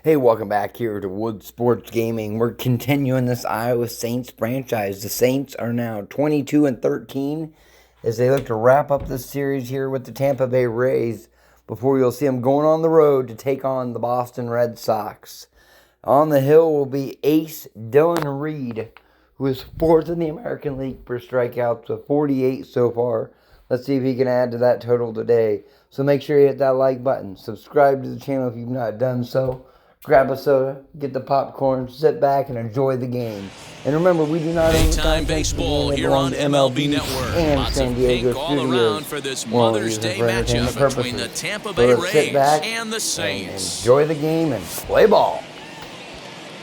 Hey, welcome back here to Wood Sports Gaming. We're continuing this Iowa Saints franchise. The Saints are now 22-13 as they look to wrap up this series here with the Tampa Bay Rays before you'll see them going on the road to take on the Boston Red Sox. On the hill will be ace Dylan Reed, who is fourth in the American League for strikeouts with 48 so far. Let's see if he can add to that total today. So make sure you hit that like button. Subscribe to the channel if you've not done so. Grab a soda, get the popcorn, sit back, and enjoy the game. And remember, we do not own the Time baseball here on MLB Network. and Lots San of Diego pink all Studios. around for this Mother's Day matchup between the Tampa Bay Rays and the Saints. Enjoy the game and play ball.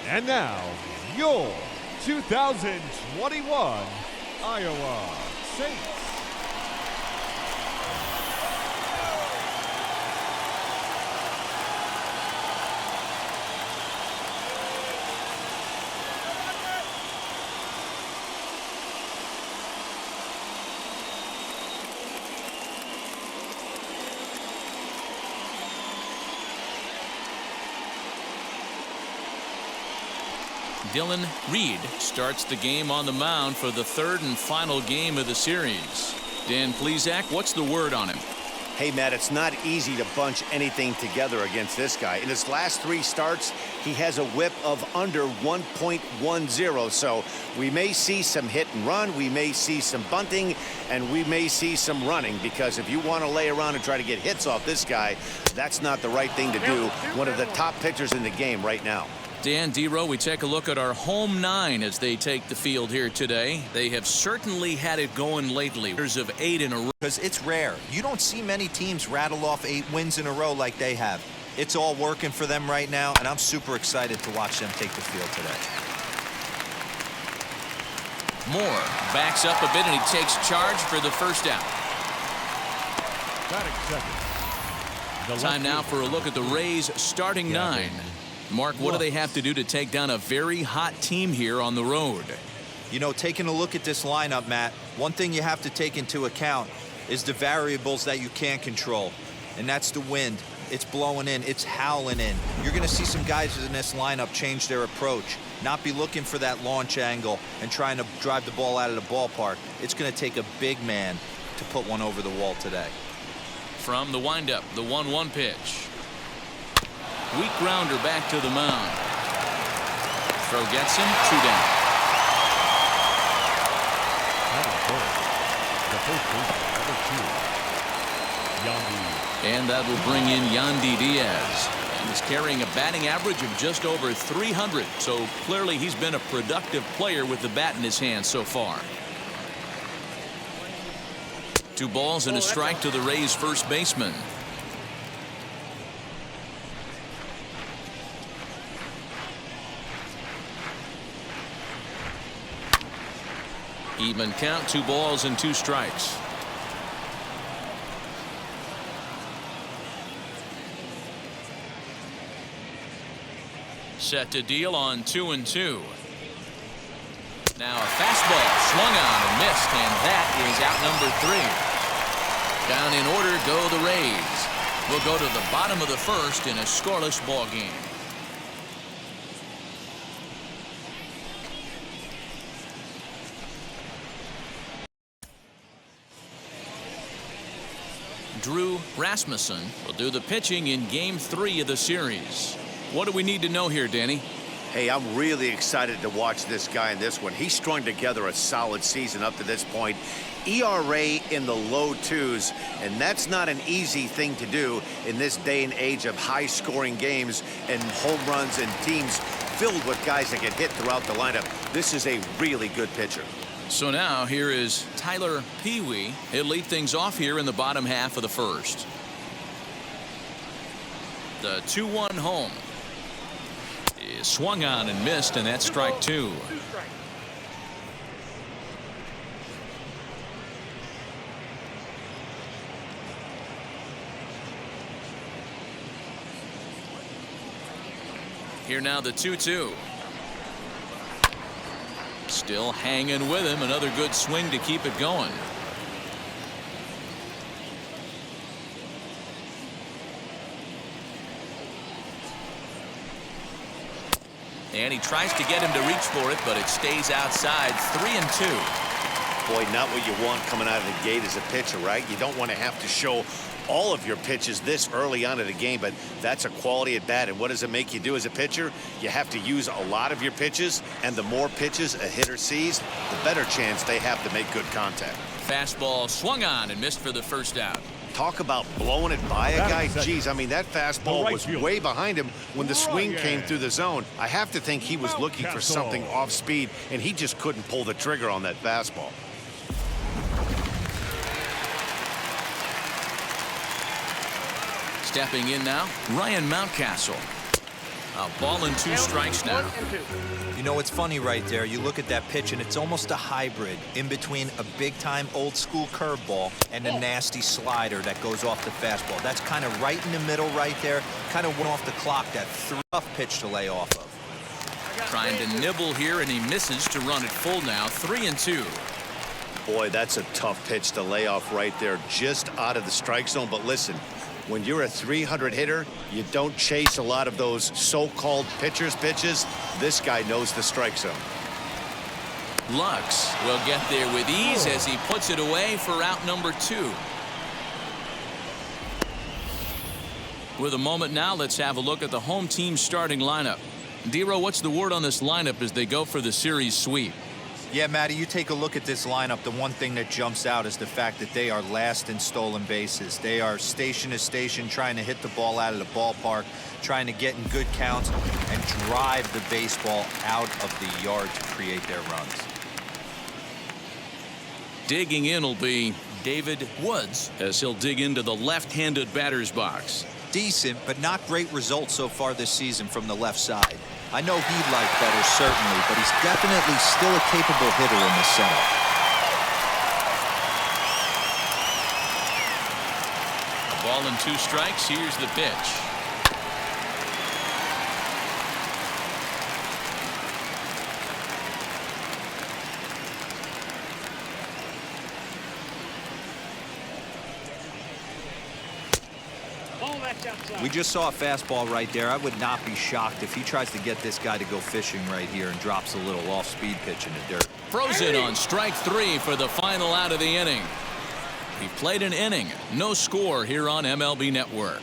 And now, your 2021 Iowa Saints. Dylan Reed starts the game on the mound for the third and final game of the series. Dan Plesac, what's the word on him? Hey, Matt, it's not easy to bunch anything together against this guy. In his last three starts, he has a whip of under 1.10. So we may see some hit and run, we may see some bunting, and we may see some running, because if you want to lay around and try to get hits off this guy, that's not the right thing to do. One of the top pitchers in the game right now. Dan Dero, we take a look at our home nine as they take the field here today. They have certainly had it going lately. There's of 8 in a row. Because it's rare. You don't see many teams rattle off 8 wins in a row like they have. It's all working for them right now, and I'm super excited to watch them take the field today. Moore backs up a bit, and he takes charge for the first out. Time now for a look at the Rays' starting nine. Mark, what do they have to do to take down a very hot team here on the road? You know, taking a look at this lineup, Matt, one thing you have to take into account is the variables that you can't control, and that's the wind. It's blowing in, it's howling in. You're going to see some guys in this lineup change their approach, not be looking for that launch angle and trying to drive the ball out of the ballpark. It's going to take a big man to put one over the wall today. From the windup, the 1-1 pitch. Weak grounder back to the mound. Throw gets him, 2 down. And that will bring in Yandy Diaz. And he's carrying a batting average of just over 300. So clearly he's been a productive player with the bat in his hand so far. 2 balls and a strike to the Rays' first baseman. Even count, 2 balls and 2 strikes. Set to deal on 2-2. Now a fastball swung on and missed, and that is out number 3. Down in order go the Rays. We'll go to the bottom of the first in a scoreless ball game. Drew Rasmussen will do the pitching in Game 3 of the series. What do we need to know here, Danny? Hey, I'm really excited to watch this guy in this one. He's strung together a solid season up to this point. ERA in the low 2s, and that's not an easy thing to do in this day and age of high-scoring games and home runs and teams filled with guys that get hit throughout the lineup. This is a really good pitcher. So now here is Tyler Pee-wee. He'll lead things off here in the bottom half of the first. The 2-1 home is swung on and missed, and that's strike 2. Here now the 2-2. Still hanging with him. Another good swing to keep it going. And he tries to get him to reach for it, but it stays outside. 3-2. Boy, not what you want coming out of the gate as a pitcher, right? You don't want to have to show all of your pitches this early on in the game, but that's a quality at bat. And what does it make you do as a pitcher? You have to use a lot of your pitches, and the more pitches a hitter sees, the better chance they have to make good contact. Fastball swung on and missed for the first out. Talk about blowing it by a guy. Geez, I mean, that fastball was way behind him when the swing came through the zone. I have to think he was looking for something off speed, and he just couldn't pull the trigger on that fastball. Stepping in now, Ryan Mountcastle. A ball and 2 strikes now. You know, it's funny right there. You look at that pitch, and it's almost a hybrid in between a big-time old-school curveball and a nasty slider that goes off the fastball. That's kind of right in the middle right there. Kind of went off the clock. That tough pitch to lay off of. Trying to nibble here, and he misses to run it full now. 3-2. Boy, that's a tough pitch to lay off right there, just out of the strike zone. But listen, when you're a 300 hitter, you don't chase a lot of those so-called pitchers' pitches. This guy knows the strike zone. Lux will get there with ease as he puts it away for out number 2. With a moment now, let's have a look at the home team starting lineup. Dero, what's the word on this lineup as they go for the series sweep? Yeah, Matty, you take a look at this lineup. The one thing that jumps out is the fact that they are last in stolen bases. They are station to station trying to hit the ball out of the ballpark, trying to get in good counts and drive the baseball out of the yard to create their runs. Digging in will be David Woods as he'll dig into the left-handed batter's box. Decent, but not great results so far this season from the left side. I know he'd like better, certainly, but he's definitely still a capable hitter in this setup. A ball and 2 strikes. Here's the pitch. We just saw a fastball right there. I would not be shocked if he tries to get this guy to go fishing right here and drops a little off-speed pitch in the dirt. Frozen on strike 3 for the final out of the inning. He played an inning. No score here on MLB Network.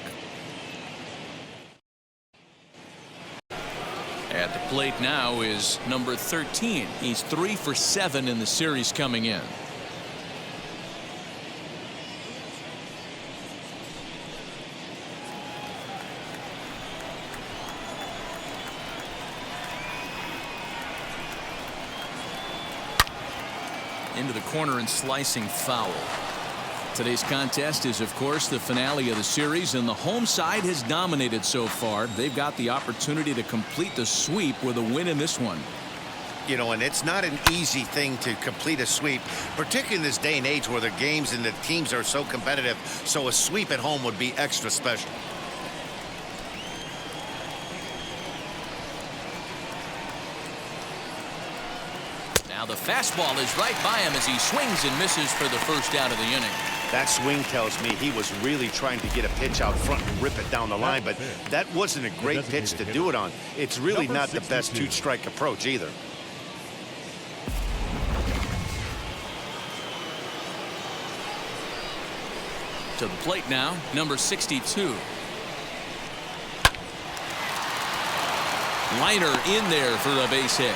At the plate now is number 13. He's 3 for 7 in the series coming in. Into the corner and slicing foul. Today's contest is, of course, the finale of the series, and the home side has dominated so far. They've got the opportunity to complete the sweep with a win in this one. You know, and it's not an easy thing to complete a sweep, particularly in this day and age where the games and the teams are so competitive. So a sweep at home would be extra special. Now the fastball is right by him as he swings and misses for the first out of the inning. That swing tells me he was really trying to get a pitch out front and rip it down the line, but that wasn't a great pitch to do it on. It's really not the best 2-strike approach either. To the plate now, number 62. Liner in there for a base hit.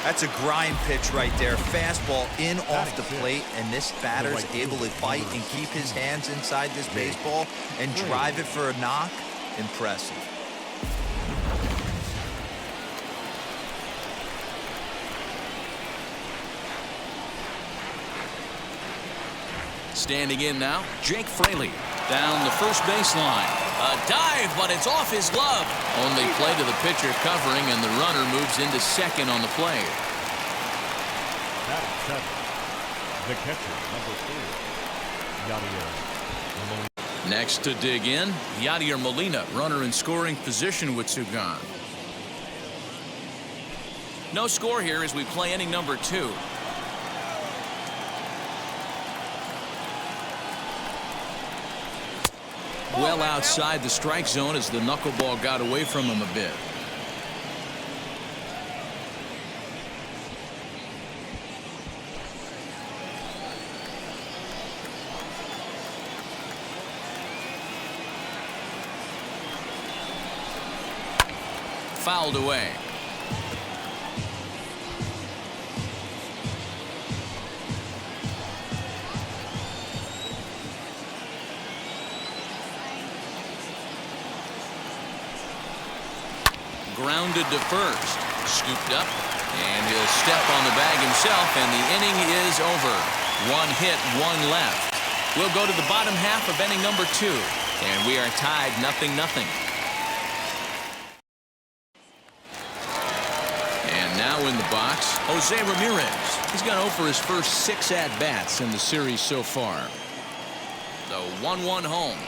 That's a grind pitch right there. Fastball in off the plate, and this batter's able to bite and keep his hands inside this baseball and drive it for a knock. Impressive. Standing in now, Jake Fraley down the first baseline. A dive, but it's off his glove. Only play to the pitcher covering, and the runner moves into second on the play. Batting seventh, the catcher, number 4, Yadier Molina. Next to dig in, Yadier Molina, runner in scoring position with 2 gone. No score here as we play inning number 2. well outside the strike zone as the knuckleball got away from him a bit. Fouled away. Grounded to first. Scooped up. And he'll step on the bag himself, and the inning is over. One hit, one left. We'll go to the bottom half of inning number 2. And we are tied 0-0. And now in the box, Jose Ramirez. He's gone over his first 6 at-bats in the series so far. The 1-1 home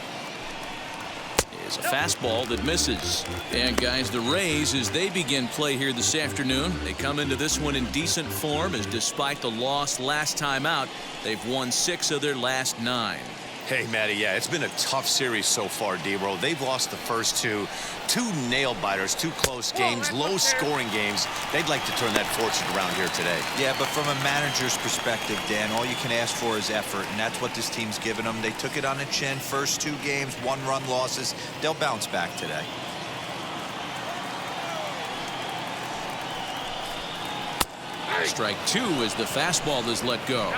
is a fastball that misses. And guys, the Rays, as they begin play here this afternoon, they come into this one in decent form, as despite the loss last time out, they've won 6 of their last 9. Hey, Matty, yeah, it's been a tough series so far, D-Roll. They've lost the first 2 nail-biters, 2 close games, low-scoring games. They'd like to turn that fortune around here today. Yeah, but from a manager's perspective, Dan, all you can ask for is effort, and that's what this team's given them. They took it on the chin. First 2 games, 1-run losses. They'll bounce back today. Strike 2 as the fastball is let go.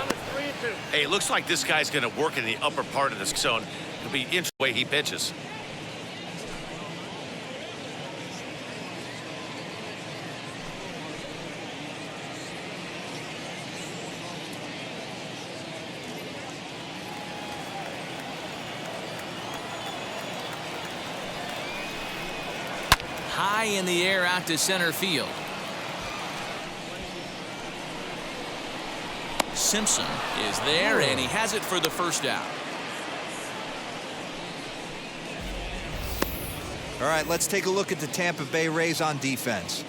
Hey, it looks like this guy's going to work in the upper part of this zone. It'll be interesting the way he pitches. High in the air out to center field. Simpson is there, and he has it for the first out. All right, let's take a look at the Tampa Bay Rays on defense.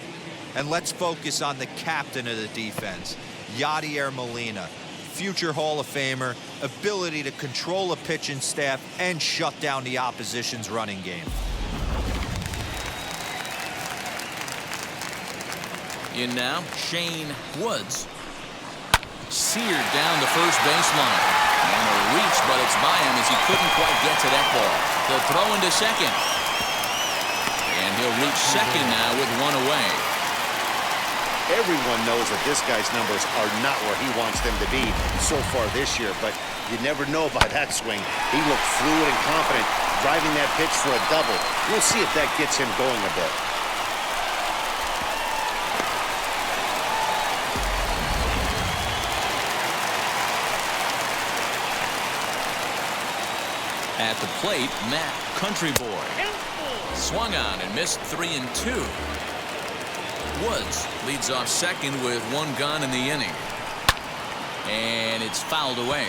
And let's focus on the captain of the defense, Yadier Molina. Future Hall of Famer, ability to control a pitching staff and shut down the opposition's running game. In now, Shane Woods. Seared down the first baseline. And a reach, but it's by him as he couldn't quite get to that ball. The throw into second. And he'll reach second now with 1 away. Everyone knows that this guy's numbers are not where he wants them to be so far this year, but you never know by that swing. He looked fluid and confident, driving that pitch for a double. We'll see if that gets him going a bit. At the plate, Matt Countryboy. Swung on and missed 3-2. Woods leads off second with 1 gone in the inning. And it's fouled away.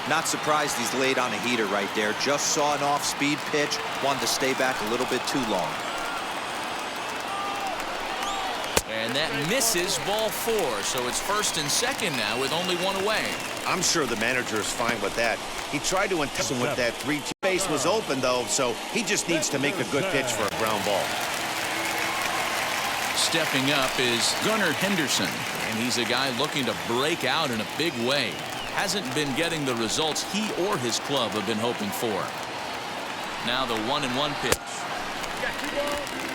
Not surprised he's laid on a heater right there. Just saw an off-speed pitch. Wanted to stay back a little bit too long. And that misses, ball 4. So it's first and second now with only 1 away. I'm sure the manager is fine with that. He tried to entice him with that 3-2. Base was open, though, so he just needs to make a good pitch for a ground ball. Stepping up is Gunnar Henderson, and he's a guy looking to break out in a big way. Hasn't been getting the results he or his club have been hoping for. Now the 1-1 pitch.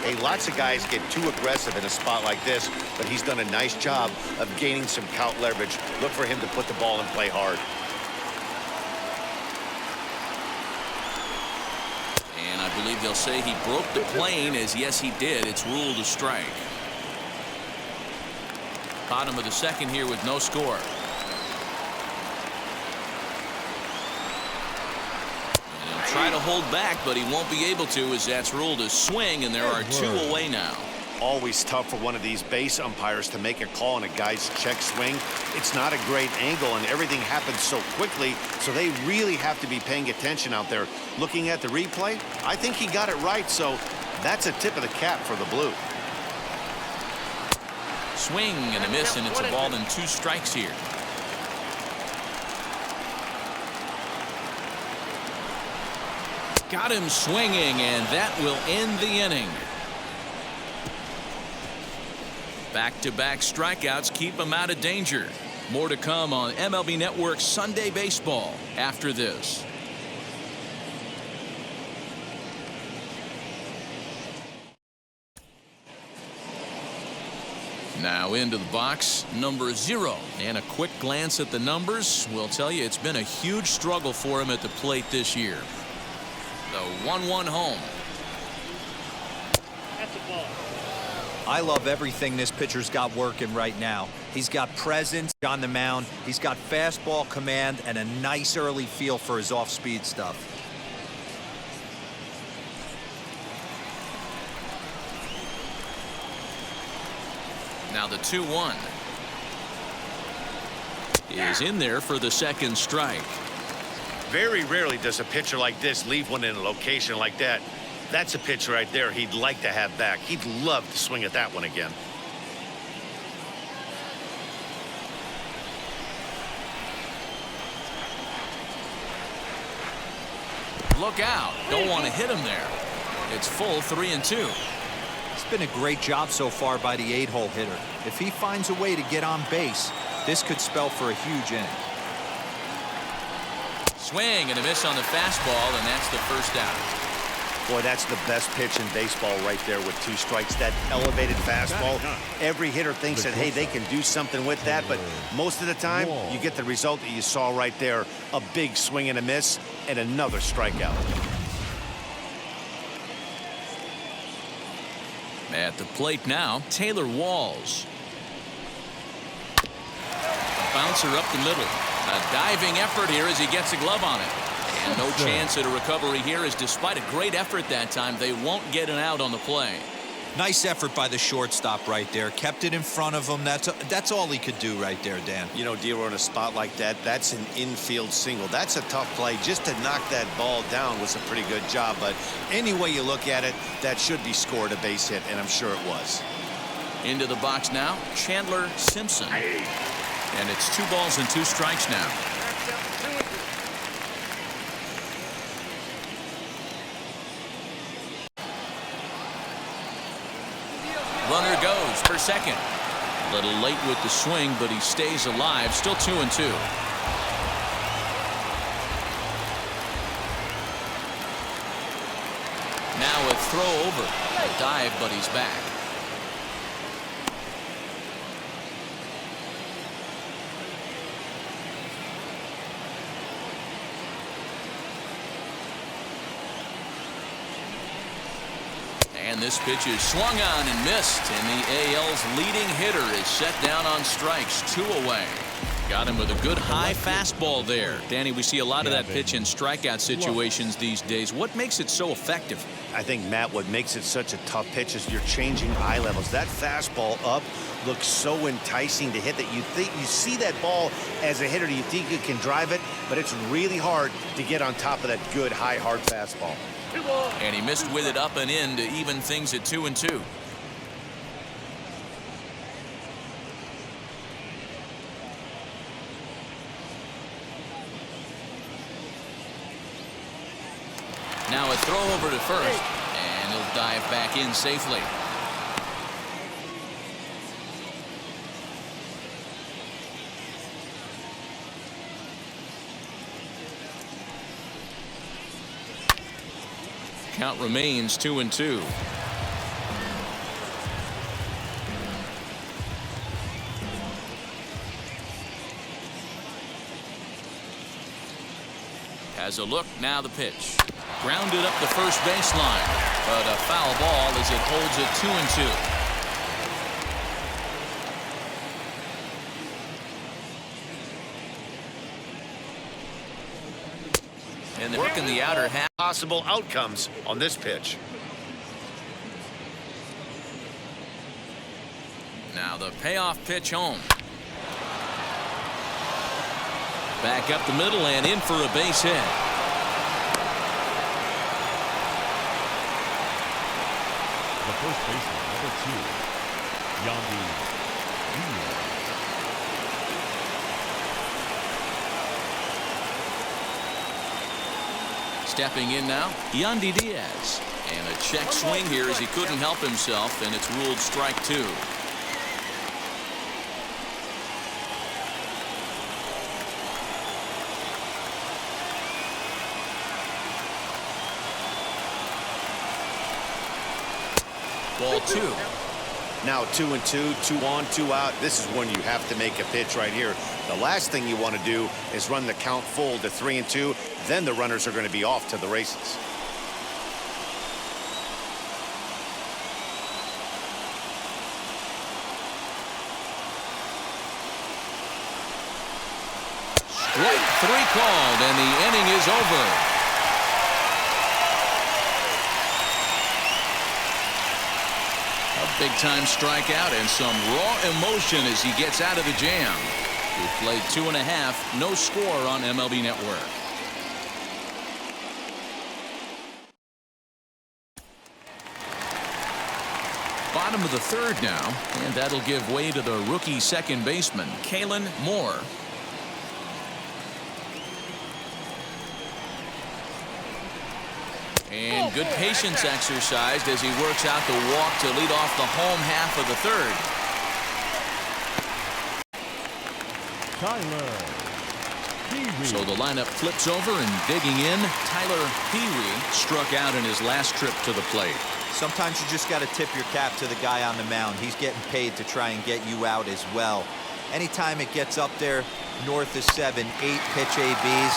Hey, lots of guys get too aggressive in a spot like this, but he's done a nice job of gaining some count leverage. Look for him to put the ball and play hard. And I believe they'll say he broke the plane, as yes he did. It's ruled a strike. Bottom of the second here with no score. And he'll try to hold back, but he won't be able to, as that's ruled a swing, and there are 2 away now. Always tough for one of these base umpires to make a call on a guy's check swing. It's not a great angle, and everything happens so quickly, so they really have to be paying attention out there. Looking at the replay, I think he got it right, so that's a tip of the cap for the Blue. Swing and a miss, and it's a ball and 2 strikes here. Got him swinging, and that will end the inning. Back-to-back strikeouts keep him out of danger. More to come on MLB Network's Sunday Baseball after this. Now into the box, number 0. And a quick glance at the numbers will tell you it's been a huge struggle for him at the plate this year. The 1-1 home. That's a ball. I love everything this pitcher's got working right now. He's got presence on the mound. He's got fastball command and a nice early feel for his off-speed stuff. Now the 2-1 is in there for the second strike. Very rarely does a pitcher like this leave one in a location like that. That's a pitch right there he'd like to have back. He'd love to swing at that one again. Look out. Don't want to hit him there. It's full 3-2. It's been a great job so far by the 8-hole hitter. If he finds a way to get on base, this could spell for a huge inning. Swing and a miss on the fastball, and that's the first out. Boy, that's the best pitch in baseball right there with 2 strikes. That elevated fastball. Every hitter thinks that, hey, they can do something with that, but most of the time, you get the result that you saw right there. A big swing and a miss, and another strikeout. At the plate now, Taylor Walls. A bouncer up the middle. A diving effort here as he gets a glove on it. And no chance at a recovery here, as despite a great effort that time, they won't get an out on the play. Nice effort by the shortstop right there. Kept it in front of him. That's all he could do right there, Dan. You know, Dero, in a spot like that, that's an infield single. That's a tough play. Just to knock that ball down was a pretty good job. But any way you look at it, that should be scored a base hit, and I'm sure it was. Into the box now, Chandler Simpson. And it's 2 balls and 2 strikes now. Runner goes for second. A little late with the swing, but he stays alive. Still 2-2. Now a throw over. A dive, but he's back. And this pitch is swung on and missed, and the AL's leading hitter is set down on strikes. 2 away. Got him with a good high fastball there. Danny, we see a lot of that pitch in strikeout situations these days. What makes it so effective? I think, Matt, what makes it such a tough pitch is you're changing eye levels. That fastball up looks so enticing to hit that you think you see that ball as a hitter, you think you can drive it, but it's really hard to get on top of that good high hard fastball. And he missed with it up and in to even things at 2-2. Now a throw over to first, and he'll dive back in safely. Count remains 2-2. Has a look, now the pitch. Grounded up the first baseline, but a foul ball as it holds it 2-2. And they're working the outer half. Possible outcomes on this pitch. Now the payoff pitch home. Back up the middle and in for a base hit. The first baseman, number 2, Yandy Jr. Stepping in now, Yandy Diaz. And a check swing here as he couldn't help himself, and it's ruled strike 2. Ball 2. Now 2-2, 2 on, 2 out. This is when you have to make a pitch right here. The last thing you want to do is run the count full to 3-2. Then the runners are going to be off to the races. Strike 3 called, and the inning is over. A big-time strikeout and some raw emotion as he gets out of the jam. He played 2.5, no score on MLB Network. Bottom of the 3rd now, and that'll give way to the rookie second baseman, Kalen Moore. And good patience exercised as he works out the walk to lead off the home half of the 3rd. Tyler Peary. So the lineup flips over, and digging in, Tyler Peary struck out in his last trip to the plate. Sometimes you just got to tip your cap to the guy on the mound. He's getting paid to try and get you out as well. Anytime it gets up there north of 7, 8 pitch ABs,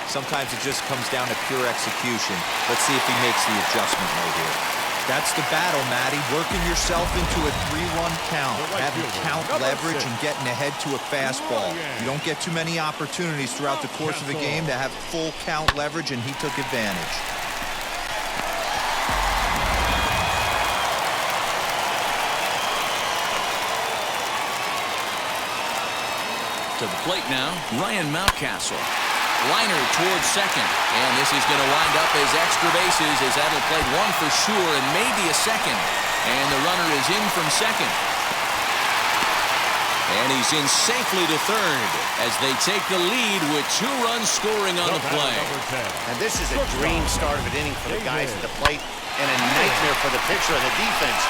sometimes it just comes down to pure execution. Let's see if he makes the adjustment right here. That's the battle, Matty. Working yourself into a 3-1 count, having count leverage and getting ahead to a fastball. You don't get too many opportunities throughout the course of a game to have full count leverage, and he took advantage. To the plate now, Ryan Mountcastle. Liner towards second, and this is going to wind up as extra bases as that'll play 1 for sure and maybe a second. And the runner is in from second. And he's in safely to 3rd as they take the lead with 2 runs scoring on the play. And this is a dream start of an inning for the guys at the plate and a nightmare for the pitcher and the defense.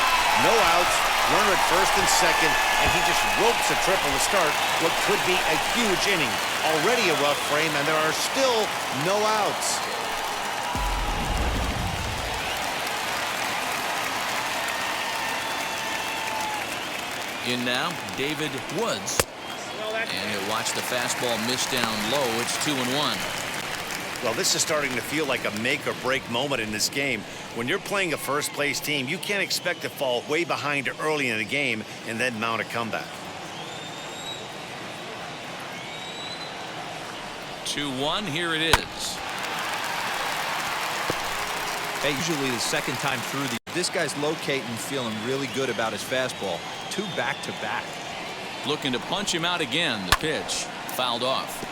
No outs, runner at first and second, and he just ropes a triple to start what could be a huge inning. Already a rough frame, and there are still no outs. In now, David Woods. And he'll watch the fastball miss down low. It's 2-1. Well, this is starting to feel like a make-or-break moment in this game. When you're playing a first-place team, you can't expect to fall way behind early in the game and then mount a comeback. 2-1, here it is. Hey, usually the second time through, this guy's locating, feeling really good about his fastball. 2 back-to-back. Looking to punch him out again. The pitch fouled off.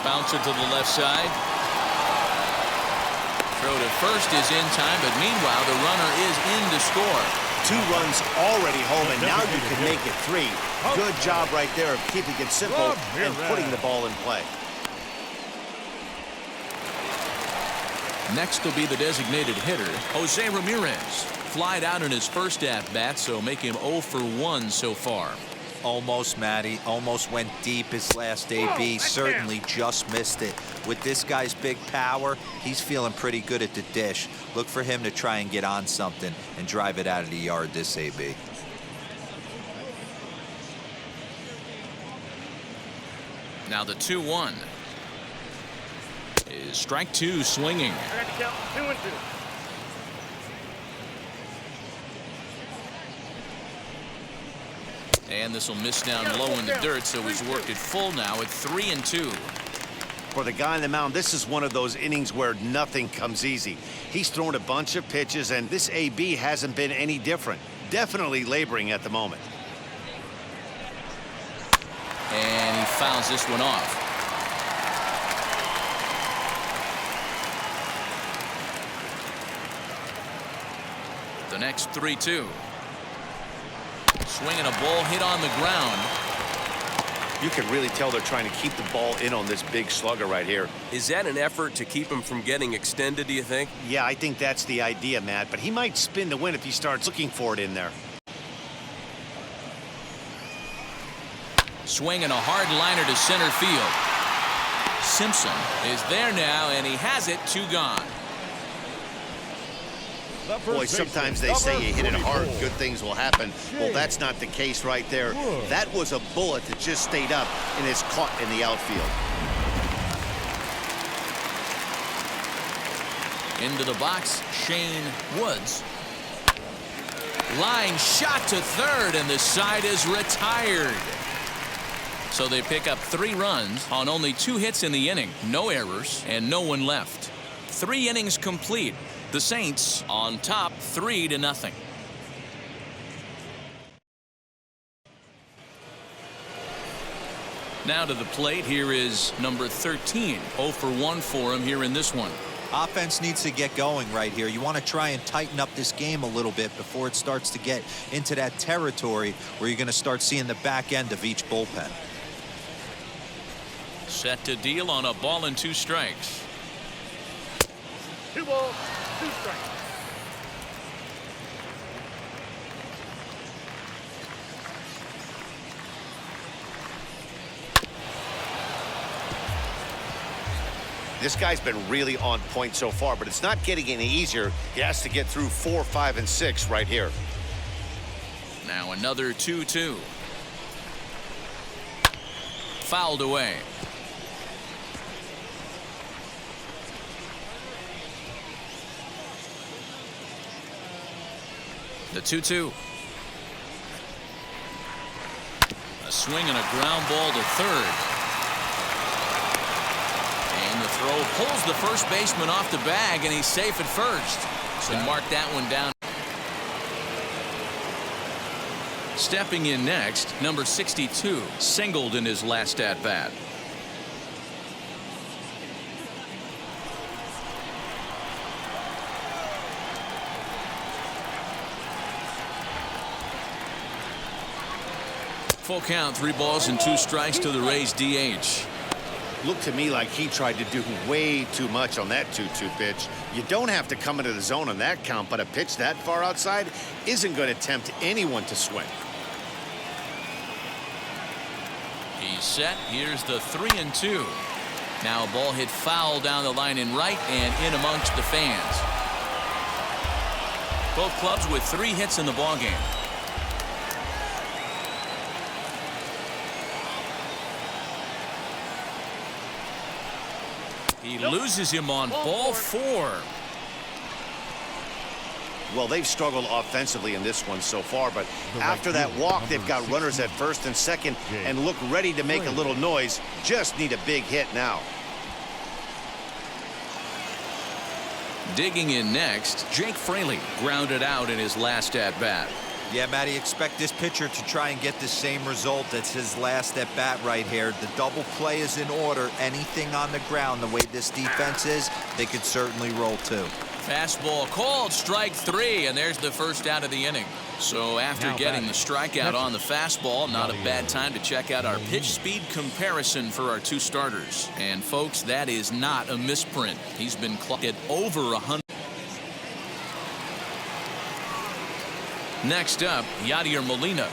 Bouncer to the left side. Throw to first is in time, but meanwhile the runner is in to score. 2 runs already home, and now you can make it 3. Good job right there of keeping it simple and putting the ball in play. Next will be the designated hitter, Jose Ramirez. Flied out in his first at-bat, so make him 0 for 1 so far. Almost, Matty. Almost went deep his last AB. Certainly just missed it. With this guy's big power, he's feeling pretty good at the dish. Look for him to try and get on something and drive it out of the yard this AB. Now the 2-1 is strike 2 swinging. And this will miss down low in the dirt, so he's worked it full now at 3-2. For the guy on the mound, this is one of those innings where nothing comes easy. He's thrown a bunch of pitches, and this AB hasn't been any different. Definitely laboring at the moment. And he fouls this one off. The next 3-2. Swinging a ball hit on the ground. You can really tell they're trying to keep the ball in on this big slugger right here. Is that an effort to keep him from getting extended, do you think? Yeah, I think that's the idea, Matt, but he might spin to win if he starts looking for it in there. Swinging a hard liner to center field. Simpson is there now, and he has it. 2 gone. Boy, sometimes they say you hit it hard, good things will happen. Well, that's not the case right there. That was a bullet that just stayed up and is caught in the outfield. Into the box, Shane Woods. Line shot to third, and the side is retired. So they pick up 3 runs on only 2 hits in the inning. No errors and no one left. 3 innings complete. The Saints on top 3-0. Now to the plate. Here is number 13. 0 for 1 for him here in this one. Offense needs to get going right here. You want to try and tighten up this game a little bit before it starts to get into that territory where you're going to start seeing the back end of each bullpen. Set to deal on a ball and 2 strikes. 2 balls, 2 strikes. This guy's been really on point so far, but it's not getting any easier. He has to get through 4, 5, and 6 right here. Now another 2-2. Fouled away. The 2-2. A swing and a ground ball to third. And the throw pulls the first baseman off the bag, and he's safe at first. So mark that one down. Stepping in next, number 62, singled in his last at-bat. Full count, 3 balls and 2 strikes to the Rays DH. Looked to me like he tried to do way too much on that 2-2 pitch. You don't have to come into the zone on that count, but a pitch that far outside isn't going to tempt anyone to swing. He's set. Here's the 3-2. Now a ball hit foul down the line in right and in amongst the fans. Both clubs with 3 hits in the ballgame. He loses him on ball 4. Well, they've struggled offensively in this one so far, but after that walk, they've got runners at first and second and look ready to make a little noise. Just need a big hit now. Digging in next, Jake Fraley grounded out in his last at-bat. Yeah, Matty, expect this pitcher to try and get the same result as his last at bat right here. The double play is in order. Anything on the ground, the way this defense is, they could certainly roll 2. Fastball called, strike 3, and there's the first out of the inning. So after getting the strikeout on the fastball, not a bad time to check out our pitch speed comparison for our 2 starters. And folks, that is not a misprint. He's been clocked at over 100. Next up, Yadier Molina.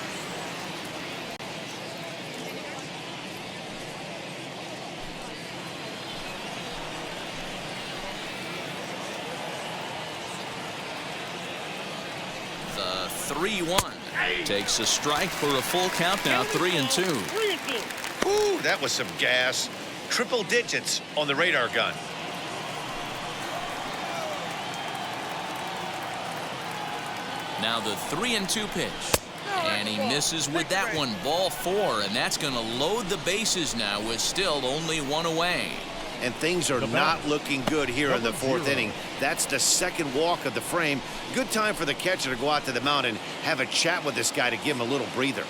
The 3-1 takes a strike for a full count now, 3-2. Ooh, that was some gas. Triple digits on the radar gun. Now the 3-2 pitch. And he misses with that one, ball 4, and that's going to load the bases now with still only 1 away. And things are not looking good here in the 4th inning. That's the 2nd walk of the frame. Good time for the catcher to go out to the mound and have a chat with this guy to give him a little breather.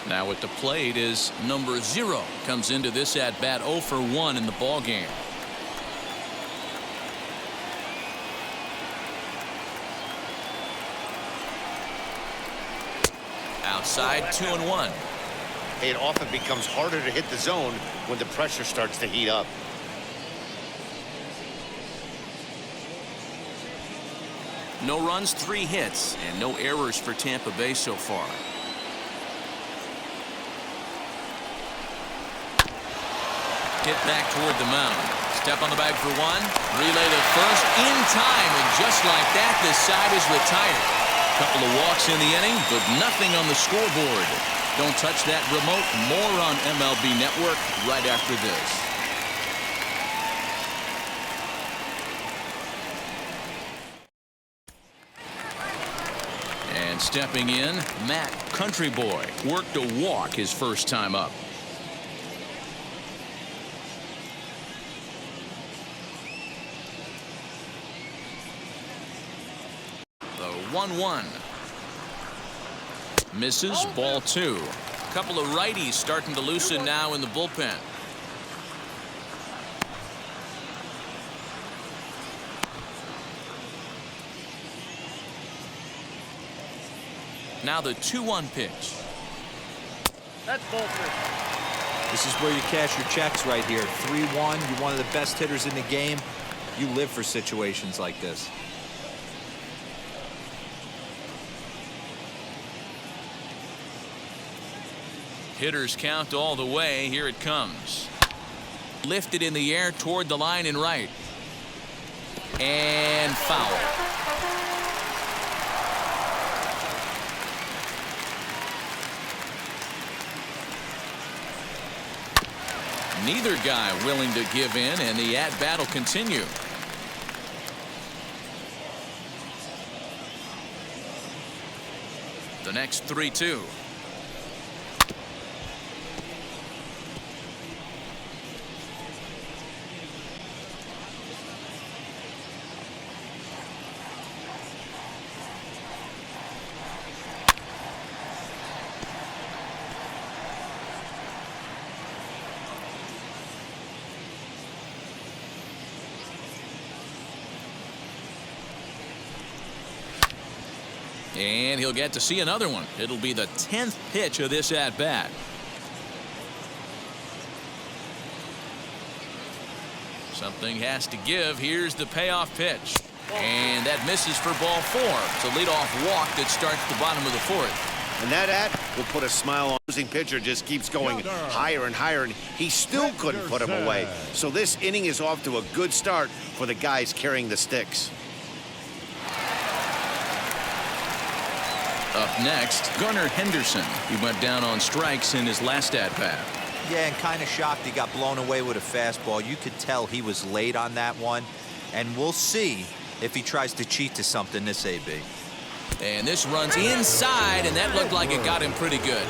Now at the plate is number 0. Comes into this at-bat 0 for 1 in the ballgame. Outside 2-1. It often becomes harder to hit the zone when the pressure starts to heat up. No runs, 3 hits, and no errors for Tampa Bay so far. Hit back toward the mound. Step on the bag for 1. Relay to first in time, and just like that, this side is retired. Couple of walks in the inning, but nothing on the scoreboard. Don't touch that remote. More on MLB Network right after this. And stepping in, Matt Country Boy worked a walk his first time up. The 1-1. Misses, ball 2. Couple of righties starting to loosen now in the bullpen. Now the 2-1 pitch. That's ball 3. This is where you cash your checks right here. 3-1. You're one of the best hitters in the game. You live for situations like this. Hitters count all the way. Here it comes. Lifted in the air toward the line and right. And foul. Neither guy willing to give in, and the at-bat will continue. The next 3-2. And he'll get to see another one. It'll be the 10th pitch of this at-bat. Something has to give. Here's the payoff pitch. And that misses for ball 4. It's a leadoff walk that starts the bottom of the 4th. And that at will put a smile on. Losing pitcher just keeps going higher and higher, and he still couldn't put him away. So this inning is off to a good start for the guys carrying the sticks. Up next, Gunnar Henderson. He went down on strikes in his last at-bat. Yeah, and kind of shocked he got blown away with a fastball. You could tell he was late on that one. And we'll see if he tries to cheat to something this AB. And this runs inside, and that looked like it got him pretty good.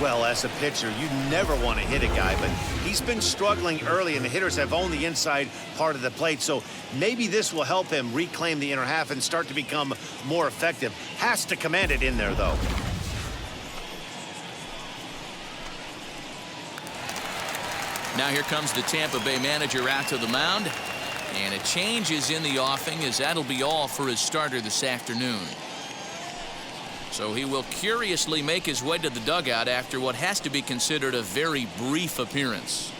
Well, as a pitcher, you never want to hit a guy, but he's been struggling early, and the hitters have owned the inside part of the plate. So maybe this will help him reclaim the inner half and start to become more effective. Has to command it in there, though. Now here comes the Tampa Bay manager out to the mound. And a change is in the offing, as that'll be all for his starter this afternoon. So he will curiously make his way to the dugout after what has to be considered a very brief appearance.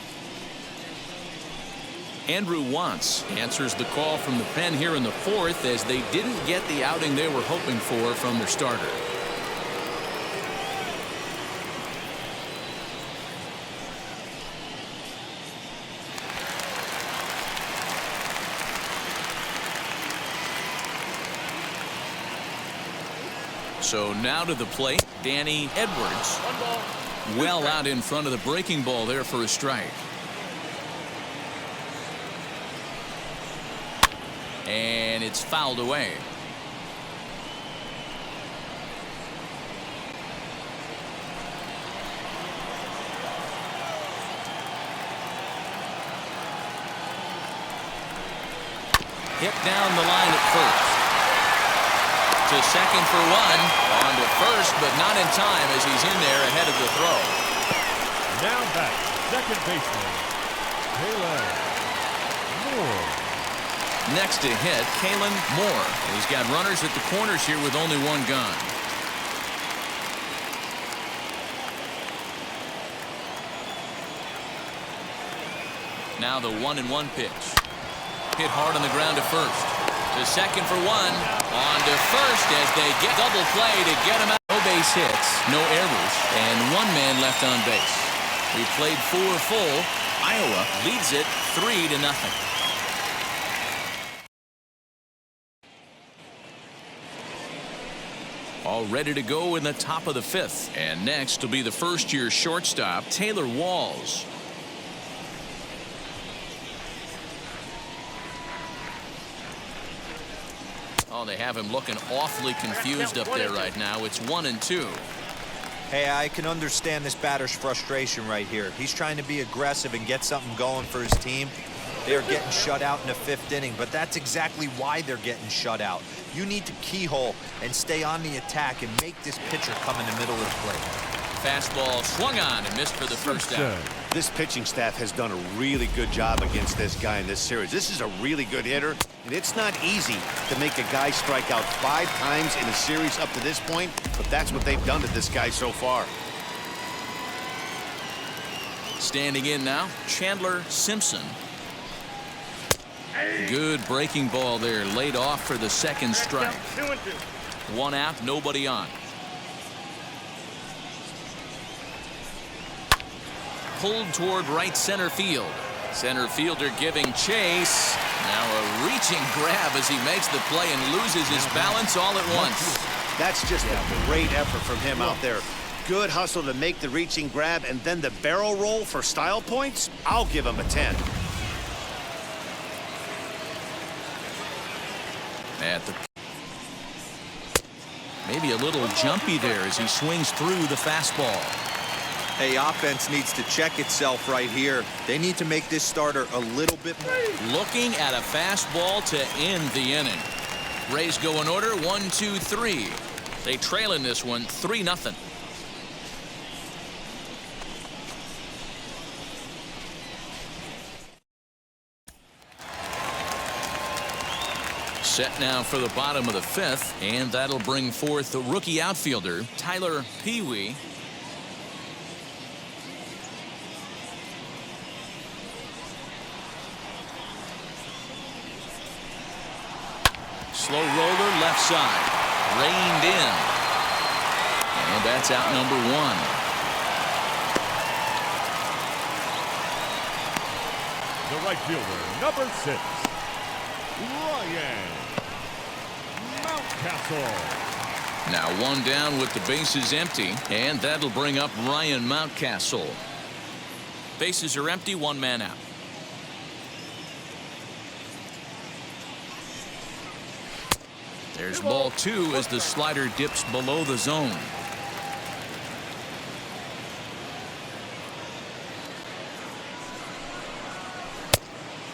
Andrew Wantz answers the call from the pen here in the 4th, as they didn't get the outing they were hoping for from their starter. So now to the plate, Danny Edwards. Well out in front of the breaking ball there for a strike. And it's fouled away. Hit down the line at first. To second for 1. On to first, but not in time, as he's in there ahead of the throw. Now back, second baseman, Kalen Moore. Next to hit, Kalen Moore. He's got runners at the corners here with only 1 gun. Now the 1-1 pitch. Hit hard on the ground to first. To second for one. On to first as they get double play to get him out. No base hits, no errors, and one man left on base. We played 4 full. Iowa leads it 3-0. All ready to go in the top of the 5th. And next will be the first-year shortstop, Taylor Walls. Oh, they have him looking awfully confused up there right now. It's 1-2. Hey, I can understand this batter's frustration right here. He's trying to be aggressive and get something going for his team. They're getting shut out in the 5th inning, but that's exactly why they're getting shut out. You need to keyhole and stay on the attack and make this pitcher come in the middle of the plate. Fastball swung on and missed for the first out. This pitching staff has done a really good job against this guy in this series. This is a really good hitter, and it's not easy to make a guy strike out 5 times in a series up to this point, but that's what they've done to this guy so far. Standing in now, Chandler Simpson. Good breaking ball there, laid off for the second strike. 1 out, nobody on. Pulled toward right center field. Center fielder giving chase. Now a reaching grab as he makes the play and loses his balance all at once. That's just a great effort from him out there. Good hustle to make the reaching grab, and then the barrel roll for style points. I'll give him a 10. At the maybe a little jumpy there as he swings through the fastball. Hey, offense needs to check itself right here. They need to make this starter a little bit more. Looking at a fastball to end the inning. Rays go in order 1-2-3. They trail in this one 3-0. Set now for the bottom of the 5th, and that'll bring forth the rookie outfielder Tyler Pee-wee. Slow roller left side, reined in, and that's out number 1. The right fielder, number 6, Ryan Mountcastle. Now 1 down with the bases empty, and that'll bring up Ryan Mountcastle. Bases are empty, 1 man out. There's ball 2 as the slider dips below the zone.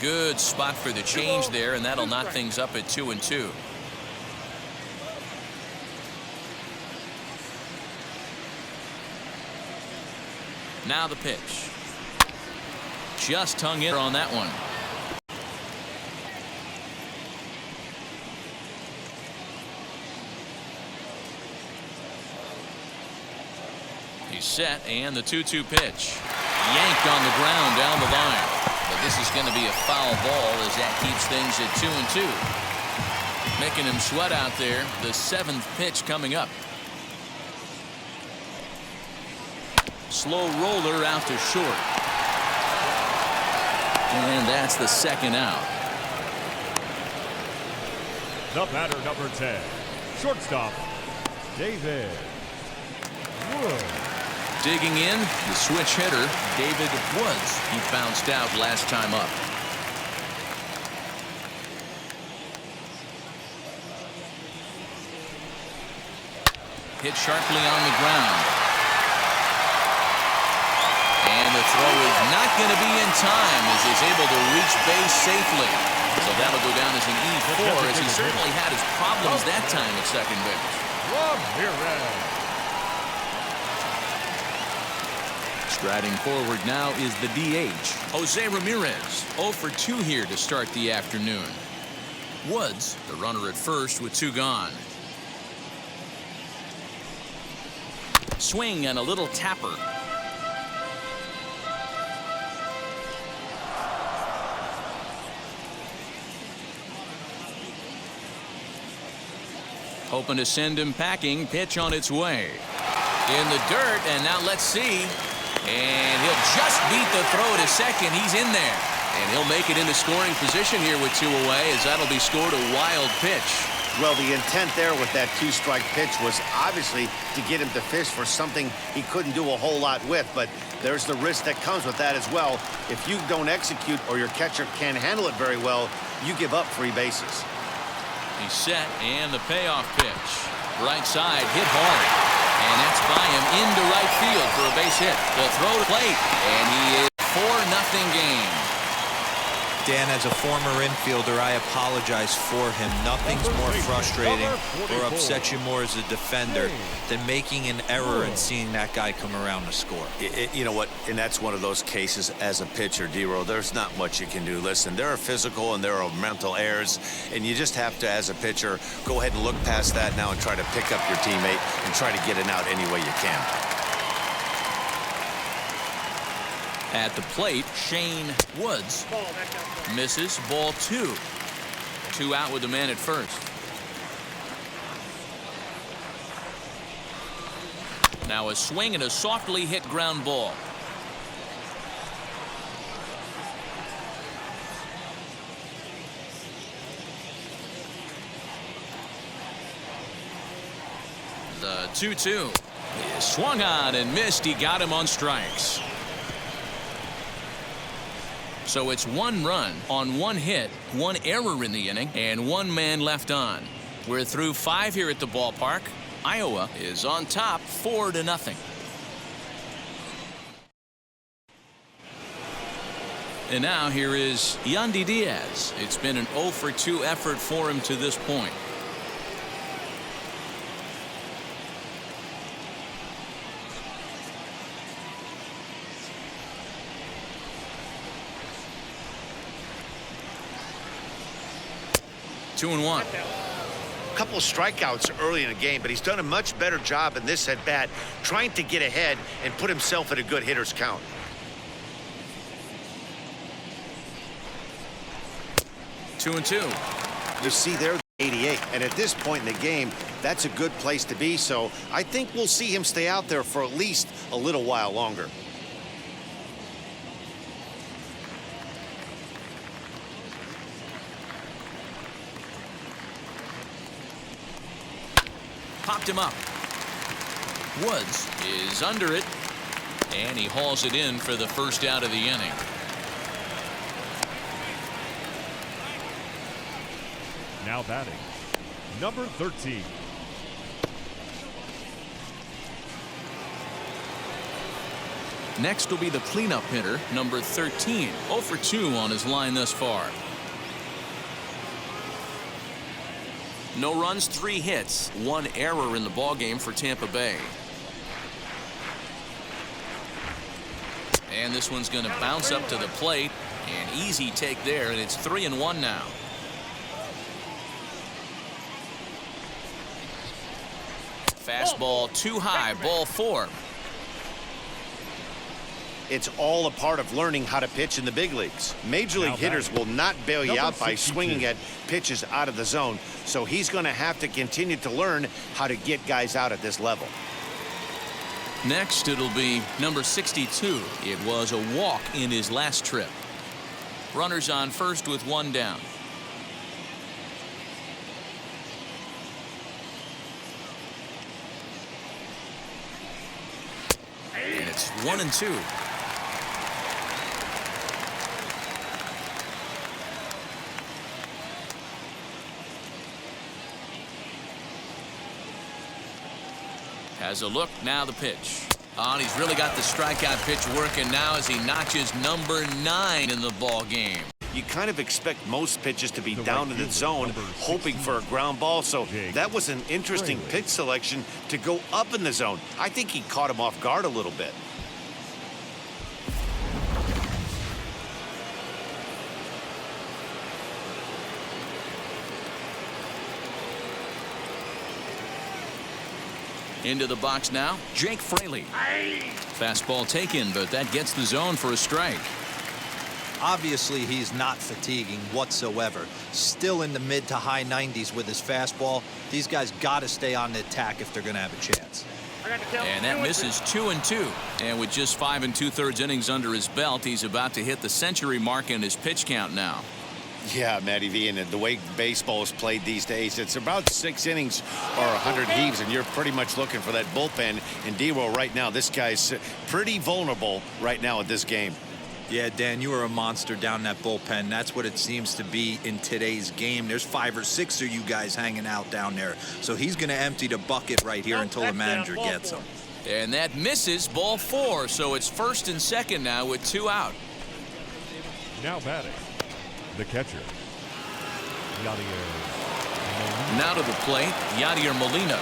Good spot for the change there, and that'll knock things up at 2-2. Now the pitch. Just hung in on that one. He's set, and the 2-2 pitch. Yanked on the ground down the line. But this is going to be a foul ball as that keeps things at 2-2. Making him sweat out there. The 7th pitch coming up. Slow roller out to short. And that's the 2nd out. The batter, number 10, shortstop, David Wood. Digging in, the switch hitter, David Woods. He bounced out last time up. Hit sharply on the ground. And the throw is not going to be in time as he's able to reach base safely. So that'll go down as an E4 as he certainly had his problems that time at second base. Ramirez. Striding forward now is the DH, Jose Ramirez. 0 for 2 here to start the afternoon. Woods, the runner at first with 2 gone. Swing and a little tapper. Hoping to send him packing. Pitch on its way. In the dirt, and now let's see. And he'll just beat the throw to second. He's in there. And he'll make it into scoring position here with 2 away, as that'll be scored a wild pitch. Well, the intent there with that 2-strike pitch was obviously to get him to fish for something he couldn't do a whole lot with, but there's the risk that comes with that as well. If you don't execute or your catcher can't handle it very well, you give up free bases. He's set, and the payoff pitch. Right side, hit hard. And that's by him into right field for a base hit. The throw to plate, and he is 4-0 game. Dan, as a former infielder, I apologize for him. Nothing's more frustrating or upsets you more as a defender than making an error and seeing that guy come around to score. You know what? And that's one of those cases as a pitcher, D-Row. There's not much you can do. Listen, there are physical and there are mental errors, and you just have to, as a pitcher, go ahead and look past that now and try to pick up your teammate and try to get it out any way you can. At the plate, Shane Woods misses. Ball 2. 2 out with the man at first. Now a swing and a softly hit ground ball. The 2-2 is swung on and missed. He got him on strikes. So it's 1 run on 1 hit, 1 error in the inning, and 1 man left on. We're through 5 here at the ballpark. Iowa is on top 4-0. And now here is Yandy Diaz. It's been an 0-for-2 effort for him to this point. Two and 1. A couple of strikeouts early in the game, but he's done a much better job in this at-bat trying to get ahead and put himself at a good hitter's count. 2 and 2. You see there, 88, and at this point in the game, that's a good place to be, so I think we'll see him stay out there for at least a little while longer. Popped him up. Woods is under it, and he hauls it in for the first out of the inning. Now batting, number 13. Next will be the cleanup hitter, number 13. 0-for-2 on his line thus far. No runs, 3 hits, 1 error in the ballgame for Tampa Bay. And this one's going to bounce up to the plate. An easy take there, and it's 3-1 now. Fastball too high, ball 4. It's all a part of learning how to pitch in the big leagues. Major league hitters will not bail you out by swinging at pitches out of the zone, so he's going to have to continue to learn how to get guys out at this level. Next, it'll be number 62. It was a walk in his last trip. Runners on first with 1 down. And it's 1-2. Has a look, now the pitch. And he's really got the strikeout pitch working now as he notches number 9 in the ball game. You kind of expect most pitches to be down in the zone, hoping for a ground ball, so that was an interesting pitch selection to go up in the zone. I think he caught him off guard a little bit. Into the box now, Jake Fraley. Fastball taken, but that gets the zone for a strike. Obviously, he's not fatiguing whatsoever. Still in the mid to high 90s with his fastball. These guys got to stay on the attack if they're going to have a chance. And that misses 2-2. And with just 5 2/3 innings under his belt, he's about to hit the century mark in his pitch count now. Yeah, Matty V, and the way baseball is played these days, it's about 6 innings or 100 heaves, and you're pretty much looking for that bullpen. And D-Roll right now, this guy's pretty vulnerable right now at this game. Yeah, Dan, you are a monster down that bullpen. That's what it seems to be in today's game. There's 5 or 6 of you guys hanging out down there. So he's going to empty the bucket right here until the manager gets him. And that misses, ball 4. So it's first and second now with 2 out. Now batting, the catcher, Yadier. Now to the plate, Yadier Molina.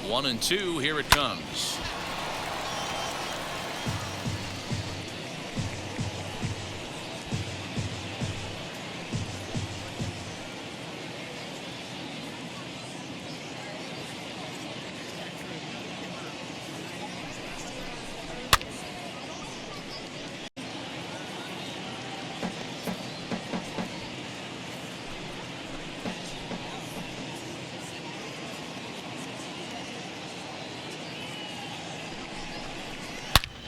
One and two, here it comes.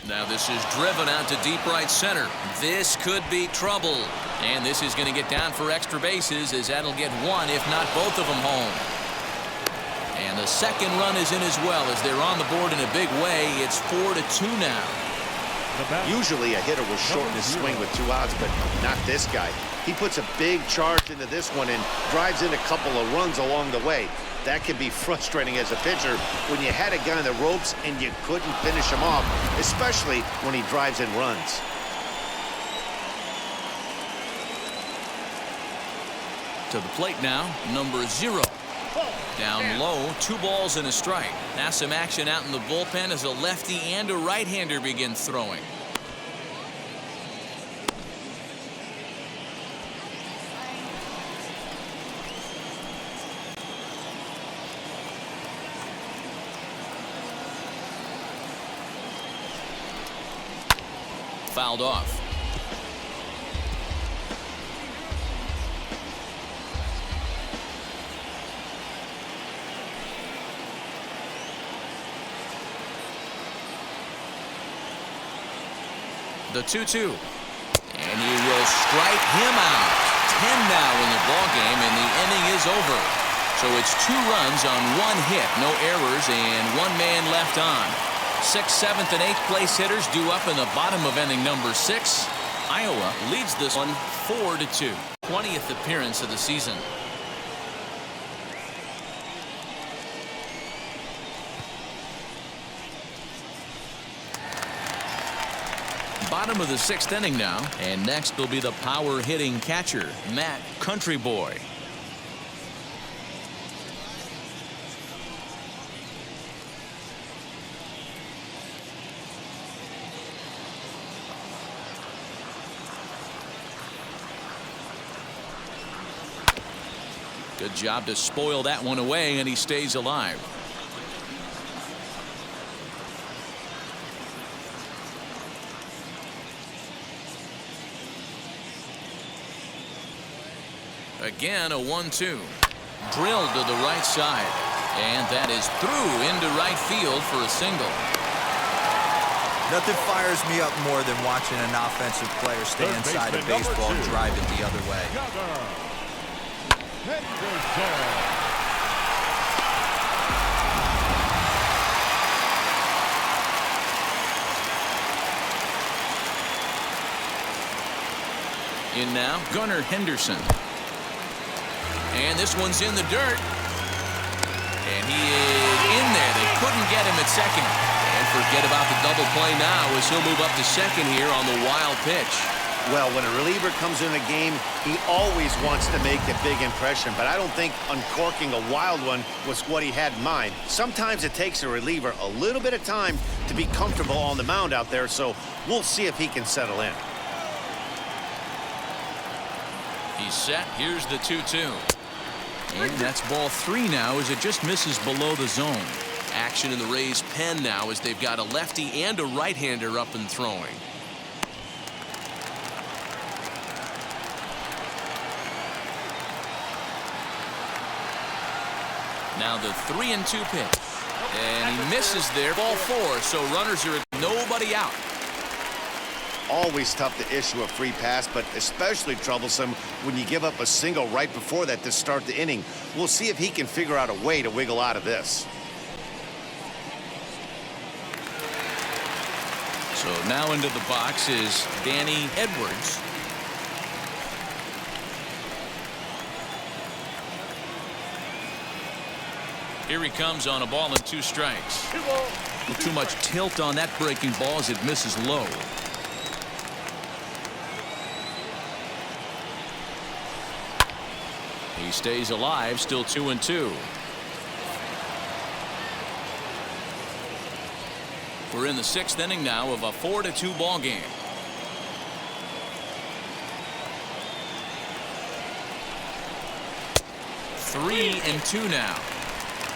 Now this is driven out to deep right center. This could be trouble. And this is going to get down for extra bases, as that'll get one, if not both of them, home. And the second run is in as well, as they're on the board in a big way. It's 4-2 now. Usually a hitter will shorten his swing with 2 outs, but not this guy. He puts a big charge into this one and drives in a couple of runs along the way. That can be frustrating as a pitcher when you had a guy on the ropes and you couldn't finish him off, especially when he drives in runs. To the plate now, number 0. Down low, 2 balls and a strike. Now some action out in the bullpen as a lefty and a right-hander begin throwing. Fouled off. The 2-2. And he will strike him out. 10 now in the ball game, and the inning is over. So it's 2 runs on 1 hit, no errors, and 1 man left on. 6th, 7th, and 8th place hitters due up in the bottom of inning number 6. Iowa leads this one 4-2. 20th appearance of the season. Bottom of the 6th inning now, and next will be the power hitting catcher, Matt Country Boy. Good job to spoil that one away, and he stays alive. Again, a 1-2. Drilled to the right side. And that is through into right field for a single. Nothing fires me up more than watching an offensive player stay inside a baseball and drive it the other way. In now, Gunnar Henderson. And this one's in the dirt. And he is in there. They couldn't get him at second. And forget about the double play now, as he'll move up to second here on the wild pitch. Well, when a reliever comes in a game, he always wants to make a big impression, but I don't think uncorking a wild one was what he had in mind. Sometimes it takes a reliever a little bit of time to be comfortable on the mound out there, so we'll see if he can settle in. He's set. Here's the 2-2. And that's ball 3 now as it just misses below the zone. Action in the Rays' pen now as they've got a lefty and a right-hander up and throwing. Now the 3-2 pitch. And he misses there. Ball 4. So runners are nobody out. Always tough to issue a free pass, but especially troublesome when you give up a single right before that to start the inning. We'll see if he can figure out a way to wiggle out of this. So now into the box is Danny Edwards. Here he comes on a ball and 2 strikes. Too much tilt on that breaking ball as it misses low. He stays alive, still 2-2. We're in the 6th inning now of a 4-2 ball game. Three and 2 now.